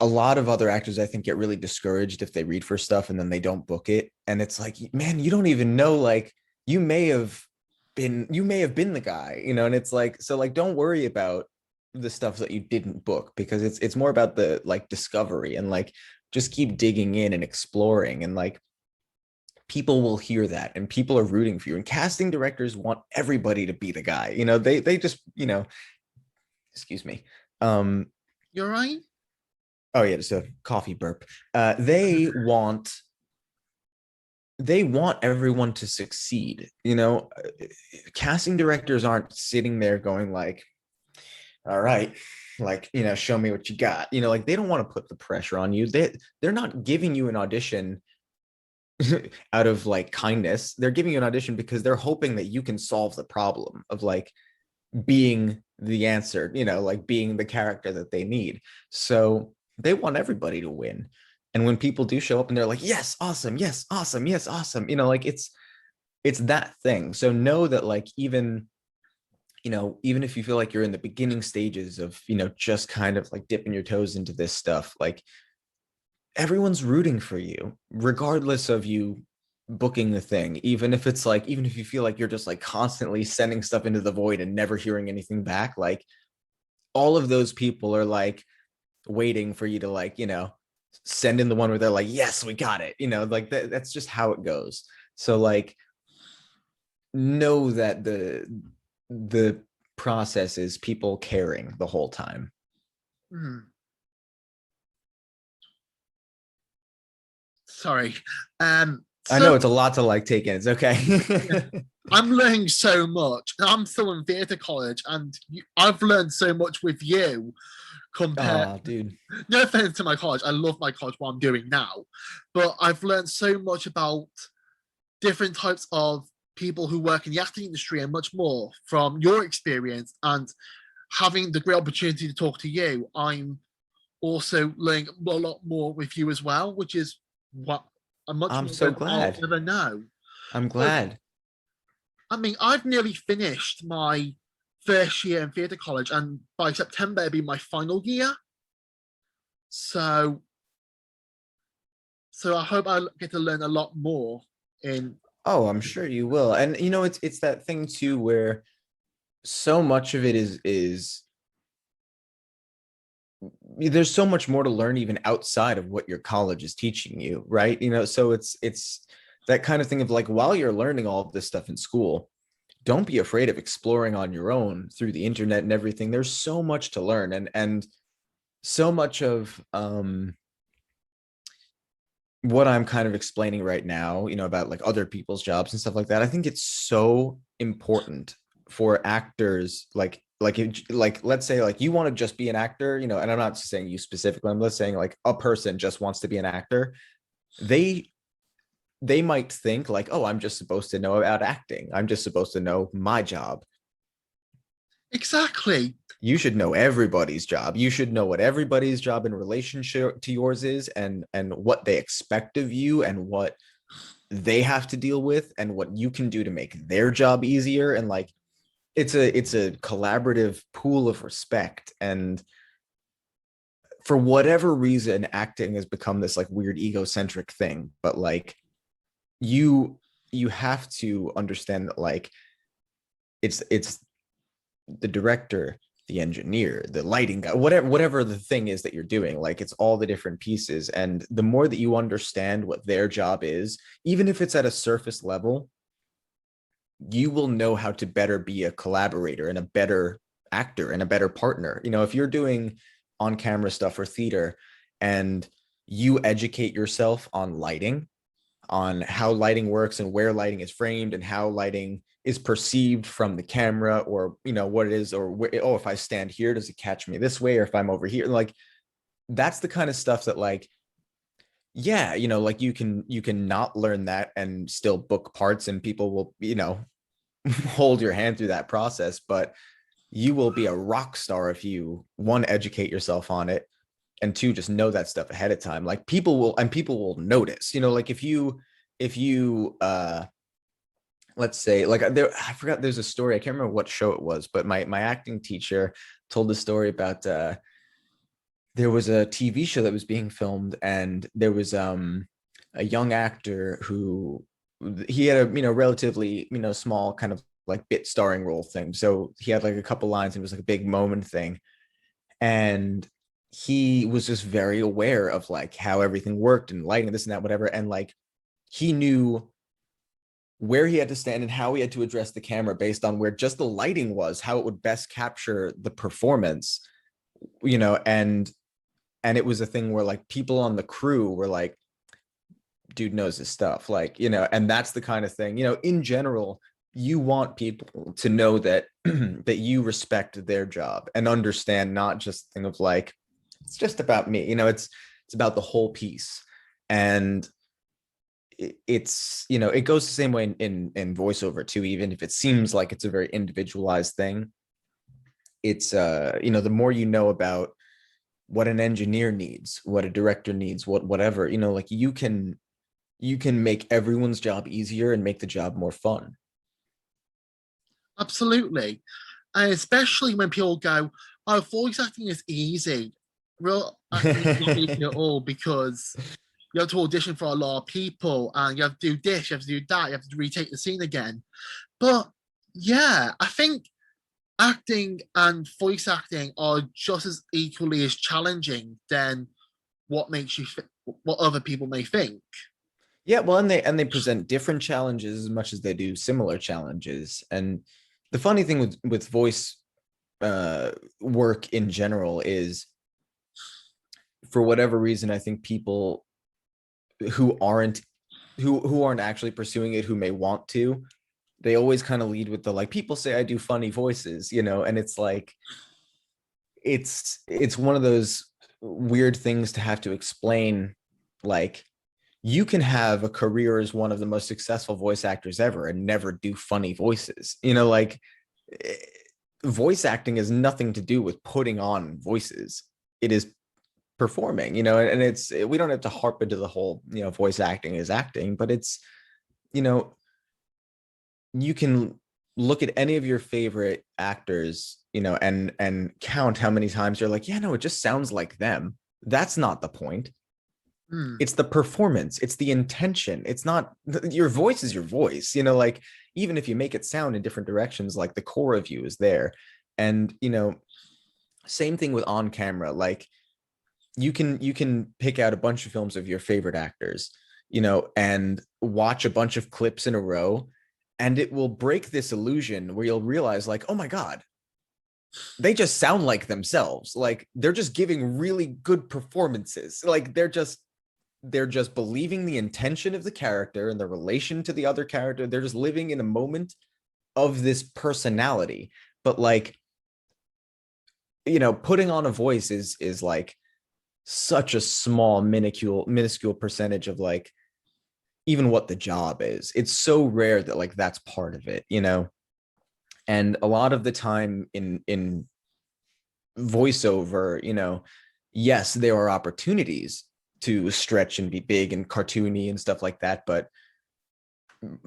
Speaker 2: a lot of other actors, I think, get really discouraged if they read for stuff and then they don't book it. And it's like, man, you don't even know, like, you may have been the guy, you know. And it's like, so like, don't worry about the stuff that you didn't book, because it's more about the like discovery, and like, just keep digging in and exploring, and like, people will hear that and people are rooting for you, and casting directors want everybody to be the guy, you know. They just, you know, excuse me.
Speaker 1: You're right.
Speaker 2: Oh yeah, just a coffee burp. They want everyone to succeed, you know. Casting directors aren't sitting there going like, all right, like, you know, show me what you got, you know. Like, they don't want to put the pressure on you. They're not giving you an audition out of like kindness. They're giving you an audition because they're hoping that you can solve the problem of like being the answer, you know, like being the character that they need. So they want everybody to win. And when people do show up and they're like, yes, awesome, yes, awesome, yes, awesome, you know, like, it's that thing. So know that, like, even, you know, even if you feel like you're in the beginning stages of, you know, just kind of like dipping your toes into this stuff, like, everyone's rooting for you, regardless of you booking the thing. Even if it's like, even if you feel like you're just like constantly sending stuff into the void and never hearing anything back, like, all of those people are like waiting for you to, like, you know, send in the one where they're like, yes, we got it, you know, like that's just how it goes. So like, know that the process is people caring the whole time.
Speaker 1: Sorry.
Speaker 2: I know
Speaker 1: So
Speaker 2: it's a lot to like take in. It's okay.
Speaker 1: yeah, I'm learning so much. I'm still in theatre college, and I've learned so much with you. Compared,
Speaker 2: Oh, dude.
Speaker 1: no offense to my college, I love my college, what I'm doing now, but I've learned so much about different types of people who work in the acting industry and much more from your experience. And having the great opportunity to talk to you, I'm also learning a lot more with you as well, which is what I'm much
Speaker 2: I'm
Speaker 1: more
Speaker 2: so
Speaker 1: than I'll
Speaker 2: glad.
Speaker 1: ever know.
Speaker 2: I'm
Speaker 1: So,
Speaker 2: glad.
Speaker 1: I mean, I've nearly finished my first year in theatre college, and by September it'll be my final year. So, so I hope I get to learn a lot more in.
Speaker 2: Oh, I'm sure you will. And you know, it's that thing too where so much of it is there's so much more to learn even outside of what your college is teaching you, right? So it's that kind of thing of like, while you're learning all of this stuff in school, don't be afraid of exploring on your own through the internet and everything. There's so much to learn, and so much of what I'm kind of explaining right now, about like other people's jobs and stuff like that. I think it's so important for actors, like let's say like you want to just be an actor, and I'm not saying you specifically, I'm just saying like a person just wants to be an actor. They might think like, oh, I'm just supposed to know about acting. I'm just supposed to know my job.
Speaker 1: Exactly.
Speaker 2: You should know everybody's job. You should know what everybody's job in relationship to yours is, and what they expect of you, and what they have to deal with, and what you can do to make their job easier. And like, it's a collaborative pool of respect. And for whatever reason, acting has become this like weird egocentric thing. But like, you have to understand that like, it's the director, the engineer, the lighting guy, whatever the thing is that you're doing, like, it's all the different pieces. And the more that you understand what their job is, even if it's at a surface level, you will know how to better be a collaborator and a better actor and a better partner. If you're doing on camera stuff or theater, and you educate yourself on lighting, on how lighting works and where lighting is framed and how lighting is perceived from the camera, or what it is, or oh, if I stand here, does it catch me this way, or if I'm over here, like, that's the kind of stuff that like, yeah, like you can not learn that and still book parts, and people will hold your hand through that process. But you will be a rock star if you, one, educate yourself on it, and two, just know that stuff ahead of time. Like, people will notice, like if you let's say like I forgot, there's a story, I can't remember what show it was, but my acting teacher told the story about there was a TV show that was being filmed, and there was a young actor who, he had a relatively small kind of like bit starring role thing. So he had like a couple lines, and it was like a big moment thing. And he was just very aware of like how everything worked and lighting, this and that, whatever. And like, he knew where he had to stand and how he had to address the camera based on where just the lighting was, how it would best capture the performance, and it was a thing where like people on the crew were like, dude knows his stuff, like, and that's the kind of thing, in general, you want people to know that that you respect their job and understand, not just thing of like, it's just about me, it's about the whole piece. And it's it goes the same way in voiceover too, even if it seems like it's a very individualized thing. It's the more you know about what an engineer needs, what a director needs, whatever, like, you can make everyone's job easier and make the job more fun.
Speaker 1: Absolutely. And especially when people go, oh, voice acting is easy. Real acting is not easy at all, because you have to audition for a lot of people, and you have to do this, you have to do that, you have to retake the scene again. But yeah, I think acting and voice acting are just as equally as challenging than what makes you what other people may think.
Speaker 2: Yeah, well, and they present different challenges as much as they do similar challenges. And the funny thing with voice work in general is, for whatever reason, I think people who aren't actually pursuing it, who may want to, they always kind of lead with the like, people say I do funny voices, and it's like, it's one of those weird things to have to explain. Like, you can have a career as one of the most successful voice actors ever and never do funny voices, like, voice acting has nothing to do with putting on voices. It is performing, and it's, we don't have to harp into the whole, voice acting is acting, but it's, you know, you can look at any of your favorite actors, and count how many times you're like, yeah, no, it just sounds like them. That's not the point. It's the performance, it's the intention. It's not, your voice is your voice, like, even if you make it sound in different directions, like, the core of you is there. And same thing with on camera. Like, you can pick out a bunch of films of your favorite actors, you know, and watch a bunch of clips in a row, and it will break this illusion where you'll realize like, oh my God, they just sound like themselves. Like they're just giving really good performances. Like they're just believing the intention of the character and the relation to the other character. They're just living in a moment of this personality. But like, you know, putting on a voice is like such a small minuscule percentage of like even what the job is. It's so rare that like that's part of it, you know. And a lot of the time in voiceover, you know, yes, there are opportunities to stretch and be big and cartoony and stuff like that, but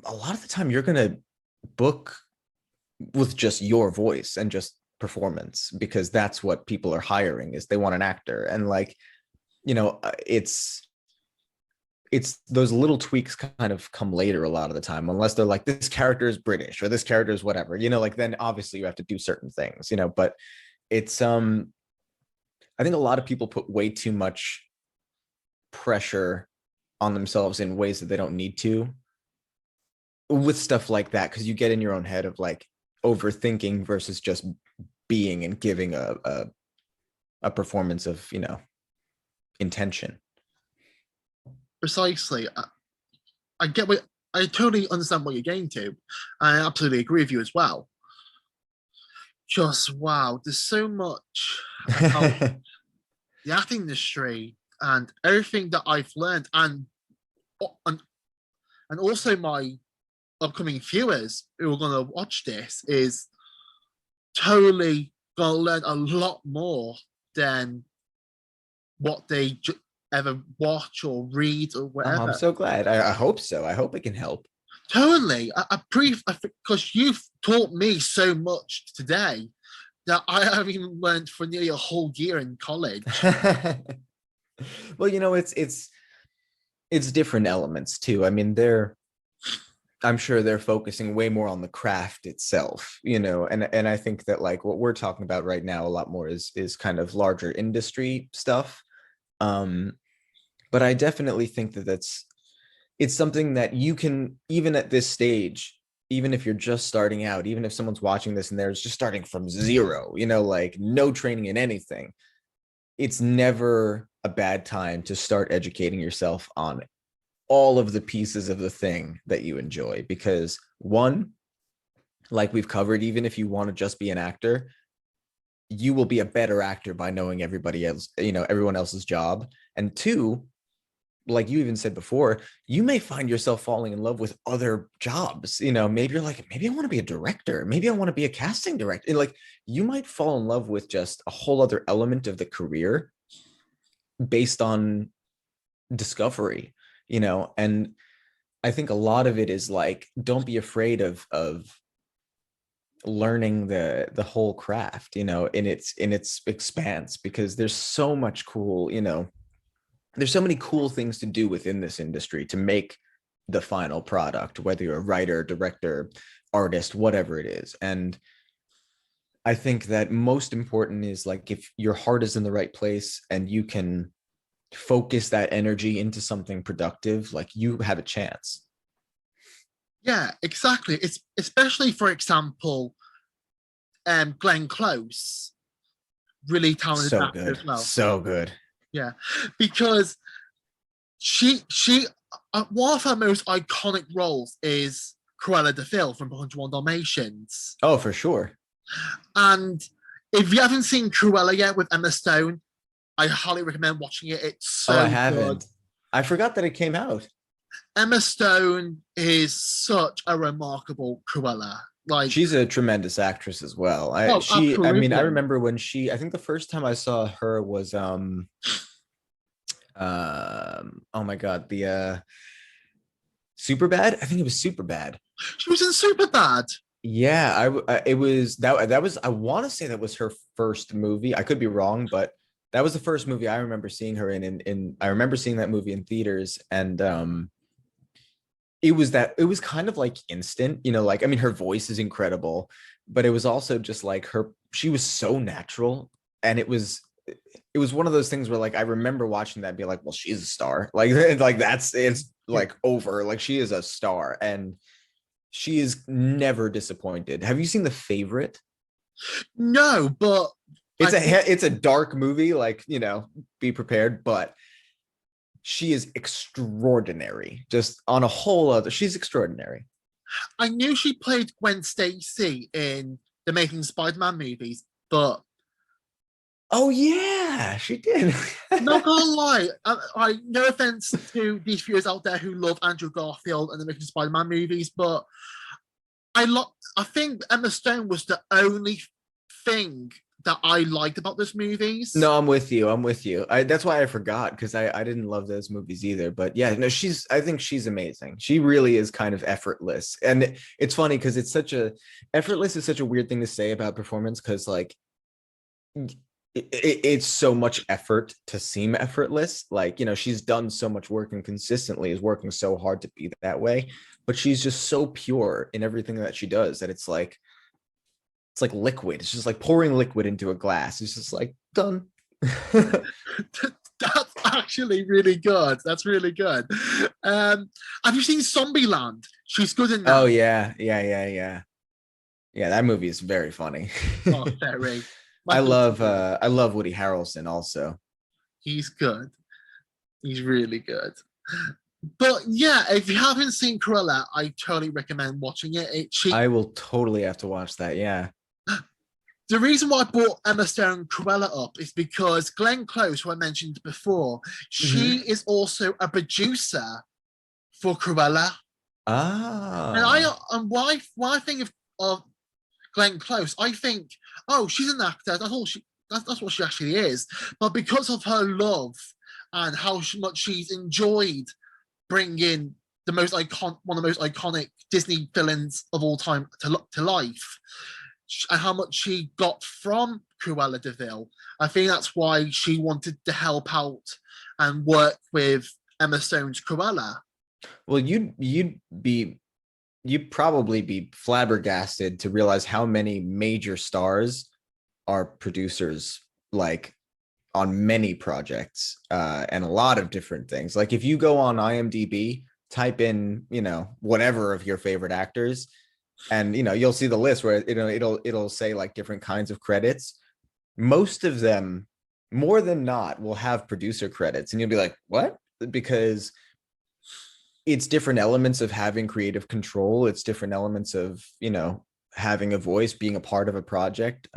Speaker 2: a lot of the time you're going to book with just your voice and just performance, because that's what people are hiring, is they want an actor. And like, you know, it's those little tweaks kind of come later a lot of the time, unless they're like, this character is British or this character is whatever, you know, like then obviously you have to do certain things, you know. But it's I think a lot of people put way too much pressure on themselves in ways that they don't need to with stuff like that, because you get in your own head of like overthinking versus just being and giving a performance of, you know, intention.
Speaker 1: Precisely. I get what I totally understand what you're getting to. I absolutely agree with you as well. Just wow, there's so much about the acting industry and everything that I've learned, and also my upcoming viewers who are going to watch this is totally going to learn a lot more than what they ever watch or read or whatever.
Speaker 2: I'm so glad. I hope so. I hope it can help.
Speaker 1: Totally. Because you've taught me so much today that I haven't even learned for nearly a whole year in college.
Speaker 2: Well, you know, it's different elements too. I mean, I'm sure they're focusing way more on the craft itself, you know, and I think that like what we're talking about right now a lot more is kind of larger industry stuff. But I definitely think that it's something that you can, even at this stage, even if you're just starting out, even if someone's watching this and they're just starting from zero, you know, like no training in anything, it's never a bad time to start educating yourself on all of the pieces of the thing that you enjoy. Because one, like we've covered, even if you want to just be an actor, you will be a better actor by knowing everybody else, you know, everyone else's job. And two, like you even said before, you may find yourself falling in love with other jobs. You know, maybe you're like, maybe I want to be a director. Maybe I want to be a casting director. And like, you might fall in love with just a whole other element of the career based on discovery, you know. And I think a lot of it is like, don't be afraid of learning the whole craft, you know, in its expanse, because there's so much cool, you know, there's so many cool things to do within this industry to make the final product, whether you're a writer, director, artist, whatever it is. And I think that most important is like, if your heart is in the right place and you can focus that energy into something productive, like you have a chance.
Speaker 1: Yeah, exactly. It's especially, for example, Glenn Close, really talented
Speaker 2: So
Speaker 1: actor
Speaker 2: good.
Speaker 1: as well.
Speaker 2: So good.
Speaker 1: Yeah, because she one of her most iconic roles is Cruella de Vil from 101 Dalmatians.
Speaker 2: Oh, for sure.
Speaker 1: And if you haven't seen Cruella yet with Emma Stone, I highly recommend watching it. It's so
Speaker 2: I haven't.
Speaker 1: good.
Speaker 2: I forgot that it came out.
Speaker 1: Emma Stone is such a remarkable Cruella. Like,
Speaker 2: she's a tremendous actress as well.
Speaker 1: absolutely.
Speaker 2: I mean, I remember when I think the first time I saw her was oh my god, the Superbad. I think it was Superbad.
Speaker 1: She was in Superbad.
Speaker 2: Yeah, it was that was, I want to say that was her first movie. I could be wrong, but that was the first movie I remember seeing her in I remember seeing that movie in theaters. And it was kind of like instant, you know, like, I mean, her voice is incredible, but it was also just like she was so natural. And it was it was one of those things where like I remember watching that and be like, well, she's a star. Like that's it's like over. Like she is a star and she is never disappointed. Have you seen The Favorite?
Speaker 1: No, but
Speaker 2: it's a dark movie, like, you know, be prepared, but she is extraordinary. Just on a whole other, she's extraordinary.
Speaker 1: I knew she played Gwen Stacy in the Making Spider-Man movies, but
Speaker 2: oh yeah, she did.
Speaker 1: not gonna lie, I no offense to these viewers out there who love Andrew Garfield and the Making Spider-Man movies, but I think Emma Stone was the only thing that I liked about those movies.
Speaker 2: No, I'm with you. I'm with you. That's why I forgot, because I didn't love those movies either. But yeah, no, I think she's amazing. She really is kind of effortless. And it's funny because effortless is such a weird thing to say about performance, because like it's so much effort to seem effortless. Like, you know, she's done so much work and consistently is working so hard to be that way, but she's just so pure in everything that she does that it's like liquid. It's just like pouring liquid into a glass. It's just like done.
Speaker 1: That's actually really good. That's really good. Have you seen Zombieland? She's good in that.
Speaker 2: Oh yeah. Yeah, that movie is very funny.
Speaker 1: Oh, very.
Speaker 2: I love Woody Harrelson also.
Speaker 1: He's good. He's really good. But yeah, if you haven't seen Cruella, I totally recommend watching it.
Speaker 2: I will totally have to watch that. Yeah.
Speaker 1: The reason why I brought Emma Stone Cruella up is because Glenn Close, who I mentioned before, she is also a producer for Cruella.
Speaker 2: Ah.
Speaker 1: And why I think of Glenn Close, I think, oh, she's an actor. That's what she actually is. But because of her love and how much she's enjoyed bringing one of the most iconic Disney villains of all time to life, and how much she got from Cruella de Vil, I think that's why she wanted to help out and work with Emma Stone's Cruella.
Speaker 2: Well, you'd probably be flabbergasted to realize how many major stars are producers, like on many projects, and a lot of different things. Like if you go on IMDb, type in, you know, whatever of your favorite actors, and you know, you'll see the list where it'll say like different kinds of credits. Most of them, more than not, will have producer credits, and you'll be like, what? Because it's different elements of having creative control. It's different elements of, you know, having a voice, being a part of a project.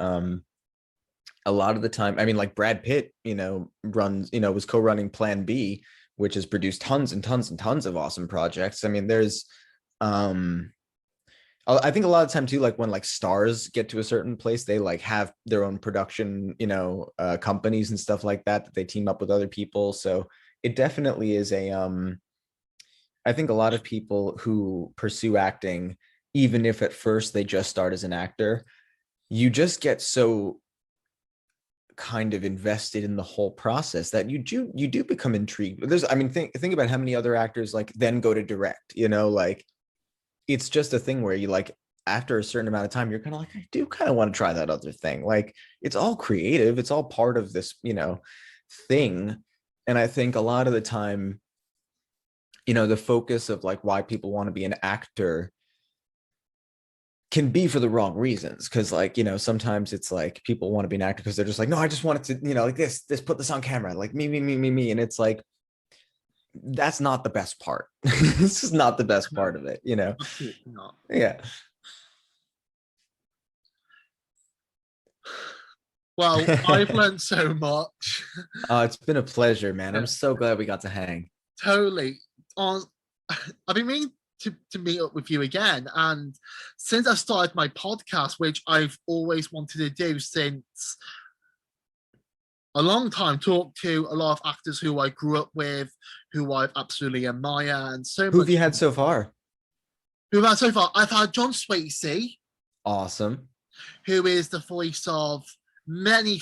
Speaker 2: A lot of the time, I mean, like Brad Pitt, you know, was co-running Plan B, which has produced tons and tons and tons of awesome projects. I mean, there's, I think a lot of the time too, like when like stars get to a certain place, they like have their own production, you know, companies and stuff like that they team up with other people. So it definitely is I think a lot of people who pursue acting, even if at first they just start as an actor, you just get so kind of invested in the whole process that you do become intrigued. Think about how many other actors like then go to direct, you know, like it's just a thing where you like after a certain amount of time, you're kind of like, I do kind of want to try that other thing. Like it's all creative. It's all part of this, you know, thing. And I think a lot of the time, you know, the focus of like why people want to be an actor can be for the wrong reasons. Cause like, you know, sometimes it's like people want to be an actor because they're just like, no, I just want it to, you know, like this, put this on camera, like me. And it's like, that's not the best part. This is not the best part of it, you know?
Speaker 1: Not.
Speaker 2: Yeah.
Speaker 1: Well, I've learned so much.
Speaker 2: It's been a pleasure, man. I'm so glad we got to hang.
Speaker 1: Totally. I've been meaning to meet up with you again. And since I started my podcast, which I've always wanted to do since a long time, talk to a lot of actors who I grew up with, who I've absolutely admire, and so much.
Speaker 2: Who have you had so far?
Speaker 1: Who have I had so far? I've had John Swasey.
Speaker 2: Awesome.
Speaker 1: Who is the voice of many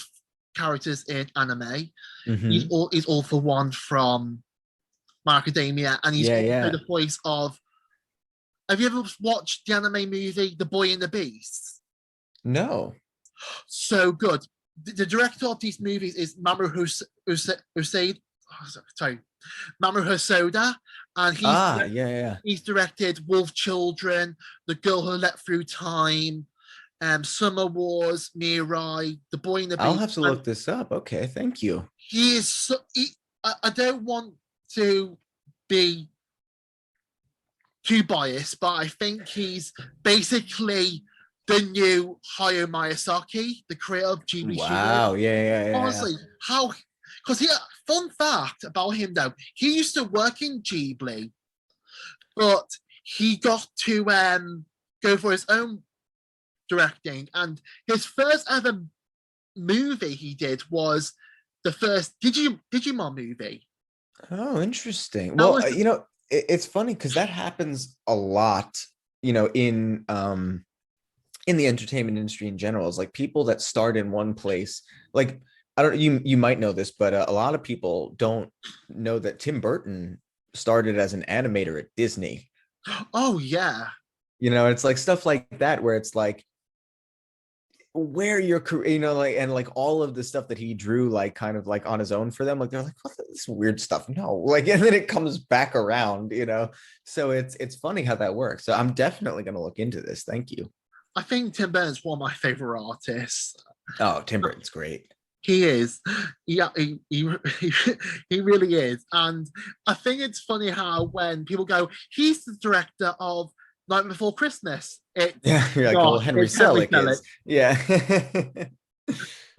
Speaker 1: characters in anime.
Speaker 2: Mm-hmm.
Speaker 1: He's all for one from My Academia, and he's also the voice of. Have you ever watched the anime movie The Boy and the Beast?
Speaker 2: No.
Speaker 1: So good. the director of these movies is Mamoru Usaid. Sorry, Mamoru Hosoda, and he's directed Wolf Children, The Girl Who Let Through Time, Summer Wars, Mirai, The Boy in the Beast.
Speaker 2: I'll have to look this up. Okay, thank you.
Speaker 1: He is. I don't want to be too biased, but I think he's basically the new Hayao Miyazaki, the creator of Ghibli.
Speaker 2: Wow, yeah.
Speaker 1: Honestly, because fun fact about him though, he used to work in Ghibli, but he got to go for his own directing, and his first ever movie he did was the first Digimon movie.
Speaker 2: Oh, interesting. Well, it's funny because that happens a lot, in the entertainment industry in general. Is like people that start in one place. Like, I don't, you might know this, but a lot of people don't know that Tim Burton started as an animator at Disney.
Speaker 1: Oh yeah.
Speaker 2: It's like stuff like that where it's like where your career, and like all of the stuff that he drew, like kind of like on his own for them, like they're like, what's this weird stuff? No, like, and then it comes back around, so it's funny how that works. So I'm definitely going to look into this. Thank you.
Speaker 1: I think Tim Burton's one of my favorite artists.
Speaker 2: Oh, Tim Burton's great.
Speaker 1: He is. Yeah, he really is. And I think it's funny how when people go, he's the director of Night Before Christmas.
Speaker 2: Henry Selick is. Yeah.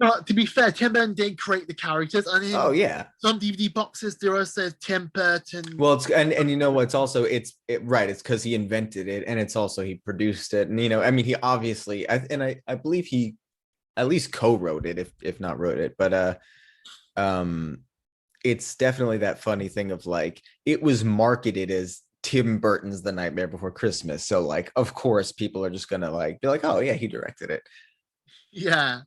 Speaker 1: But to be fair, Tim Burton did create the characters. And some DVD boxes there says Tim Burton.
Speaker 2: Well, it's and you know what's also it's because he invented it, and it's also he produced it, and he obviously I believe he at least co-wrote it, if not wrote it, but it's definitely that funny thing of like it was marketed as Tim Burton's The Nightmare Before Christmas, so like of course people are just gonna like be like, oh yeah, he directed it.
Speaker 1: Yeah,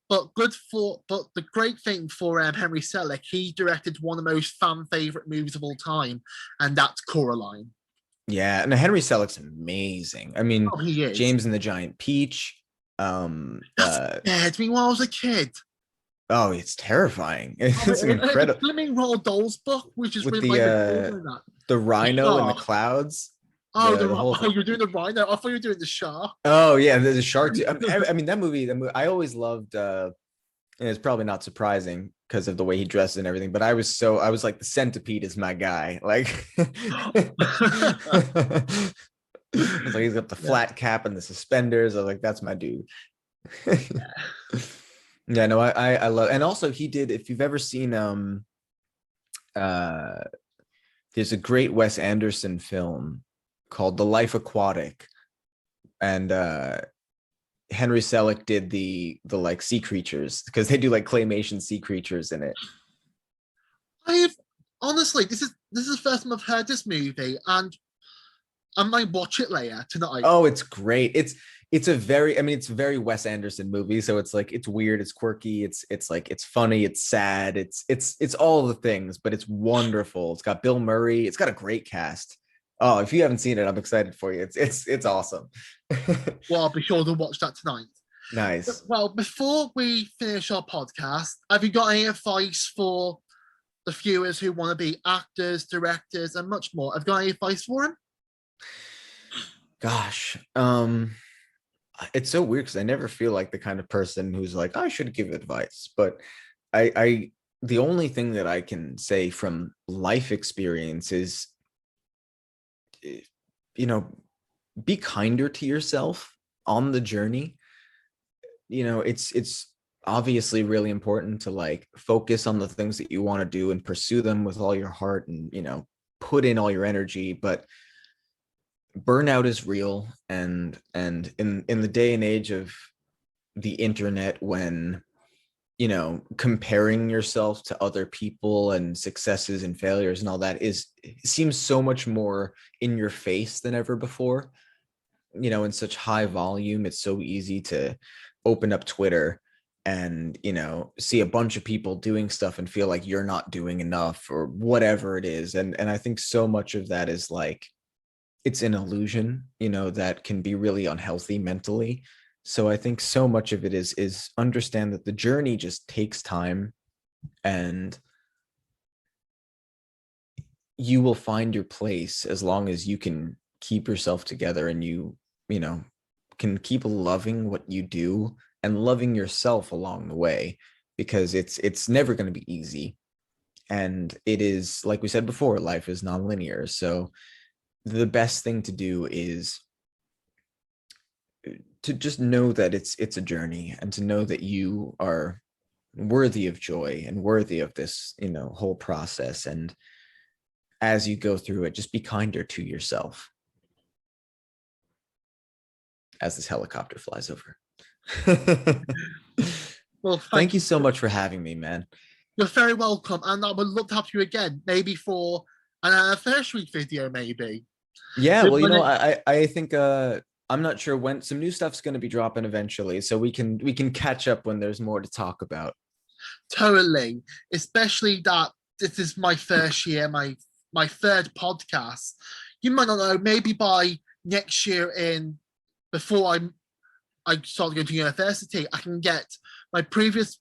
Speaker 1: but the great thing for Henry Selick, he directed one of the most fan favorite movies of all time, and that's Coraline.
Speaker 2: Yeah, and Henry Selick's amazing. I mean,
Speaker 1: he is.
Speaker 2: James and the Giant Peach.
Speaker 1: Scared me when I was a kid.
Speaker 2: Oh, it's terrifying. It's an incredible.
Speaker 1: Fleming Roald Dahl's book, which is
Speaker 2: with
Speaker 1: really
Speaker 2: the rhino in the clouds.
Speaker 1: Oh, you're doing the rhino. I thought you were doing the shark.
Speaker 2: Oh yeah, the shark too. I mean that movie. I always loved. And it's probably not surprising because of the way he dresses and everything. But I was like, the centipede is my guy. Like, it's like he's got the flat cap and the suspenders. I was like, that's my dude. Yeah, no, I love, and also he did, if you've ever seen there's a great Wes Anderson film called The Life Aquatic, and Henry Selick did the like sea creatures, because they do like claymation sea creatures in it.
Speaker 1: Honestly, this is the first time I've heard this movie, and I might watch it later tonight.
Speaker 2: Oh, it's great. It's a very Wes Anderson movie. So it's like, it's weird, it's quirky, it's like, it's funny, it's sad, it's all the things, but it's wonderful. It's got Bill Murray. It's got a great cast. Oh, if you haven't seen it, I'm excited for you. It's awesome.
Speaker 1: Well, I'll be sure to watch that tonight.
Speaker 2: Nice.
Speaker 1: Well, before we finish our podcast, have you got any advice for the viewers who want to be actors, directors, and much more? Have you got any advice for them?
Speaker 2: Gosh, it's so weird because I never feel like the kind of person who's like, I should give advice, but I the only thing that I can say from life experience is, be kinder to yourself on the journey. It's obviously really important to like focus on the things that you want to do and pursue them with all your heart and, put in all your energy, but burnout is real, and in the day and age of the internet, when comparing yourself to other people and successes and failures and all that seems so much more in your face than ever before, in such high volume. It's so easy to open up Twitter and see a bunch of people doing stuff and feel like you're not doing enough or whatever it is, and I think so much of that is like, it's an illusion, that can be really unhealthy mentally. So I think so much of it is understand that the journey just takes time, and you will find your place as long as you can keep yourself together, and you know can keep loving what you do and loving yourself along the way, because it's never going to be easy. And it is, like we said before, life is nonlinear. So the best thing to do is to just know that it's a journey, and to know that you are worthy of joy and worthy of this, whole process. And as you go through it, just be kinder to yourself as this helicopter flies over.
Speaker 1: Well,
Speaker 2: Thank you so much for having me, man.
Speaker 1: You're very welcome, and I would love to have you again, maybe for an anniversary video, maybe.
Speaker 2: Yeah, well, I think I'm not sure when some new stuff's going to be dropping eventually, so we can catch up when there's more to talk about.
Speaker 1: Totally, especially that this is my first year, my third podcast. You might not know, maybe by next year, before I start going to university, I can get my previous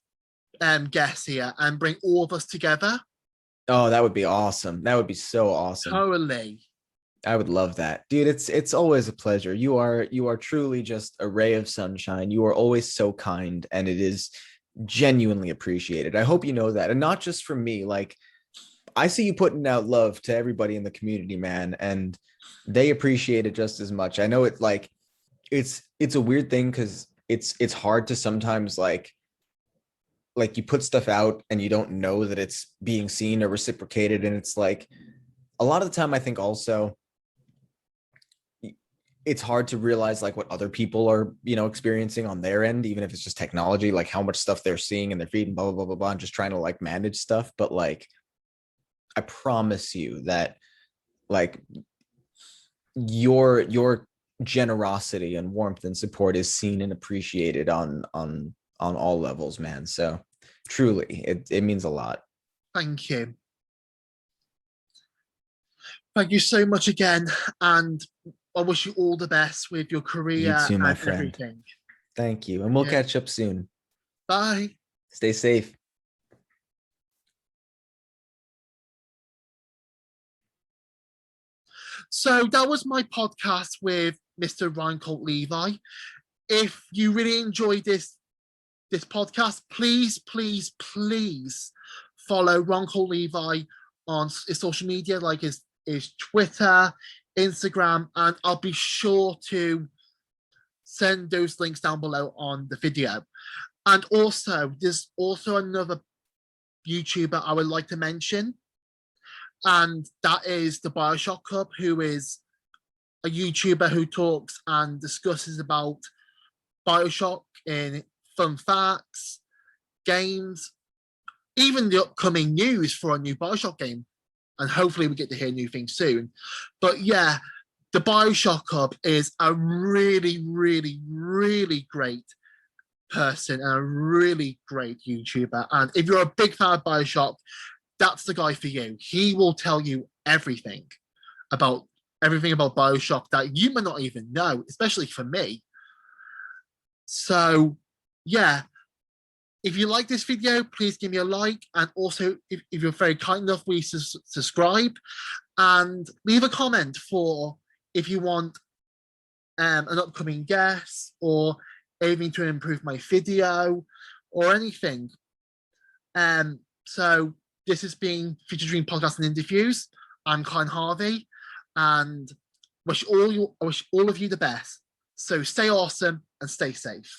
Speaker 1: guests here and bring all of us together.
Speaker 2: Oh, that would be awesome. That would be so awesome.
Speaker 1: Totally.
Speaker 2: I would love that. Dude, it's always a pleasure. You are truly just a ray of sunshine. You are always so kind, and it is genuinely appreciated. I hope you know that. And not just from me. Like, I see you putting out love to everybody in the community, man, and they appreciate it just as much. I know it's a weird thing, because it's hard to sometimes like you put stuff out and you don't know that it's being seen or reciprocated. And it's like, a lot of the time, I think also it's hard to realize like what other people are, experiencing on their end, even if it's just technology, like how much stuff they're seeing in their feed and blah, blah, blah, blah, blah, and just trying to like manage stuff. But like, I promise you that like your generosity and warmth and support is seen and appreciated on all levels, man. So truly, it means a lot.
Speaker 1: Thank you. Thank you so much again, and I wish you all the best with your
Speaker 2: You
Speaker 1: career
Speaker 2: too, my
Speaker 1: and
Speaker 2: friend.
Speaker 1: everything.
Speaker 2: Thank you. And we'll catch up soon.
Speaker 1: Bye.
Speaker 2: Stay safe.
Speaker 1: So that was my podcast with Mr. Ryan Colt Levy. If you really enjoyed this podcast, please, please, please follow Ron Colt Levy on his social media, like his Twitter, Instagram, and I'll be sure to send those links down below on the video. And also, there's also another YouTuber I would like to mention, and that is the Bioshock Club, who is a YouTuber who talks and discusses about Bioshock in fun facts, games, even the upcoming news for a new Bioshock game. And hopefully we get to hear new things soon. But yeah, the Bioshock Club is a really, really, really great person and a really great YouTuber. And if you're a big fan of Bioshock, that's the guy for you. He will tell you everything about Bioshock that you might not even know, especially for me. So yeah, if you like this video, please give me a like, and also if you're very kind enough, please subscribe and leave a comment for if you want an upcoming guest or anything to improve my video or anything. So this has been Future Dream Podcast and Interviews. I'm Klein Harvey, and I wish all of you the best. So stay awesome and stay safe.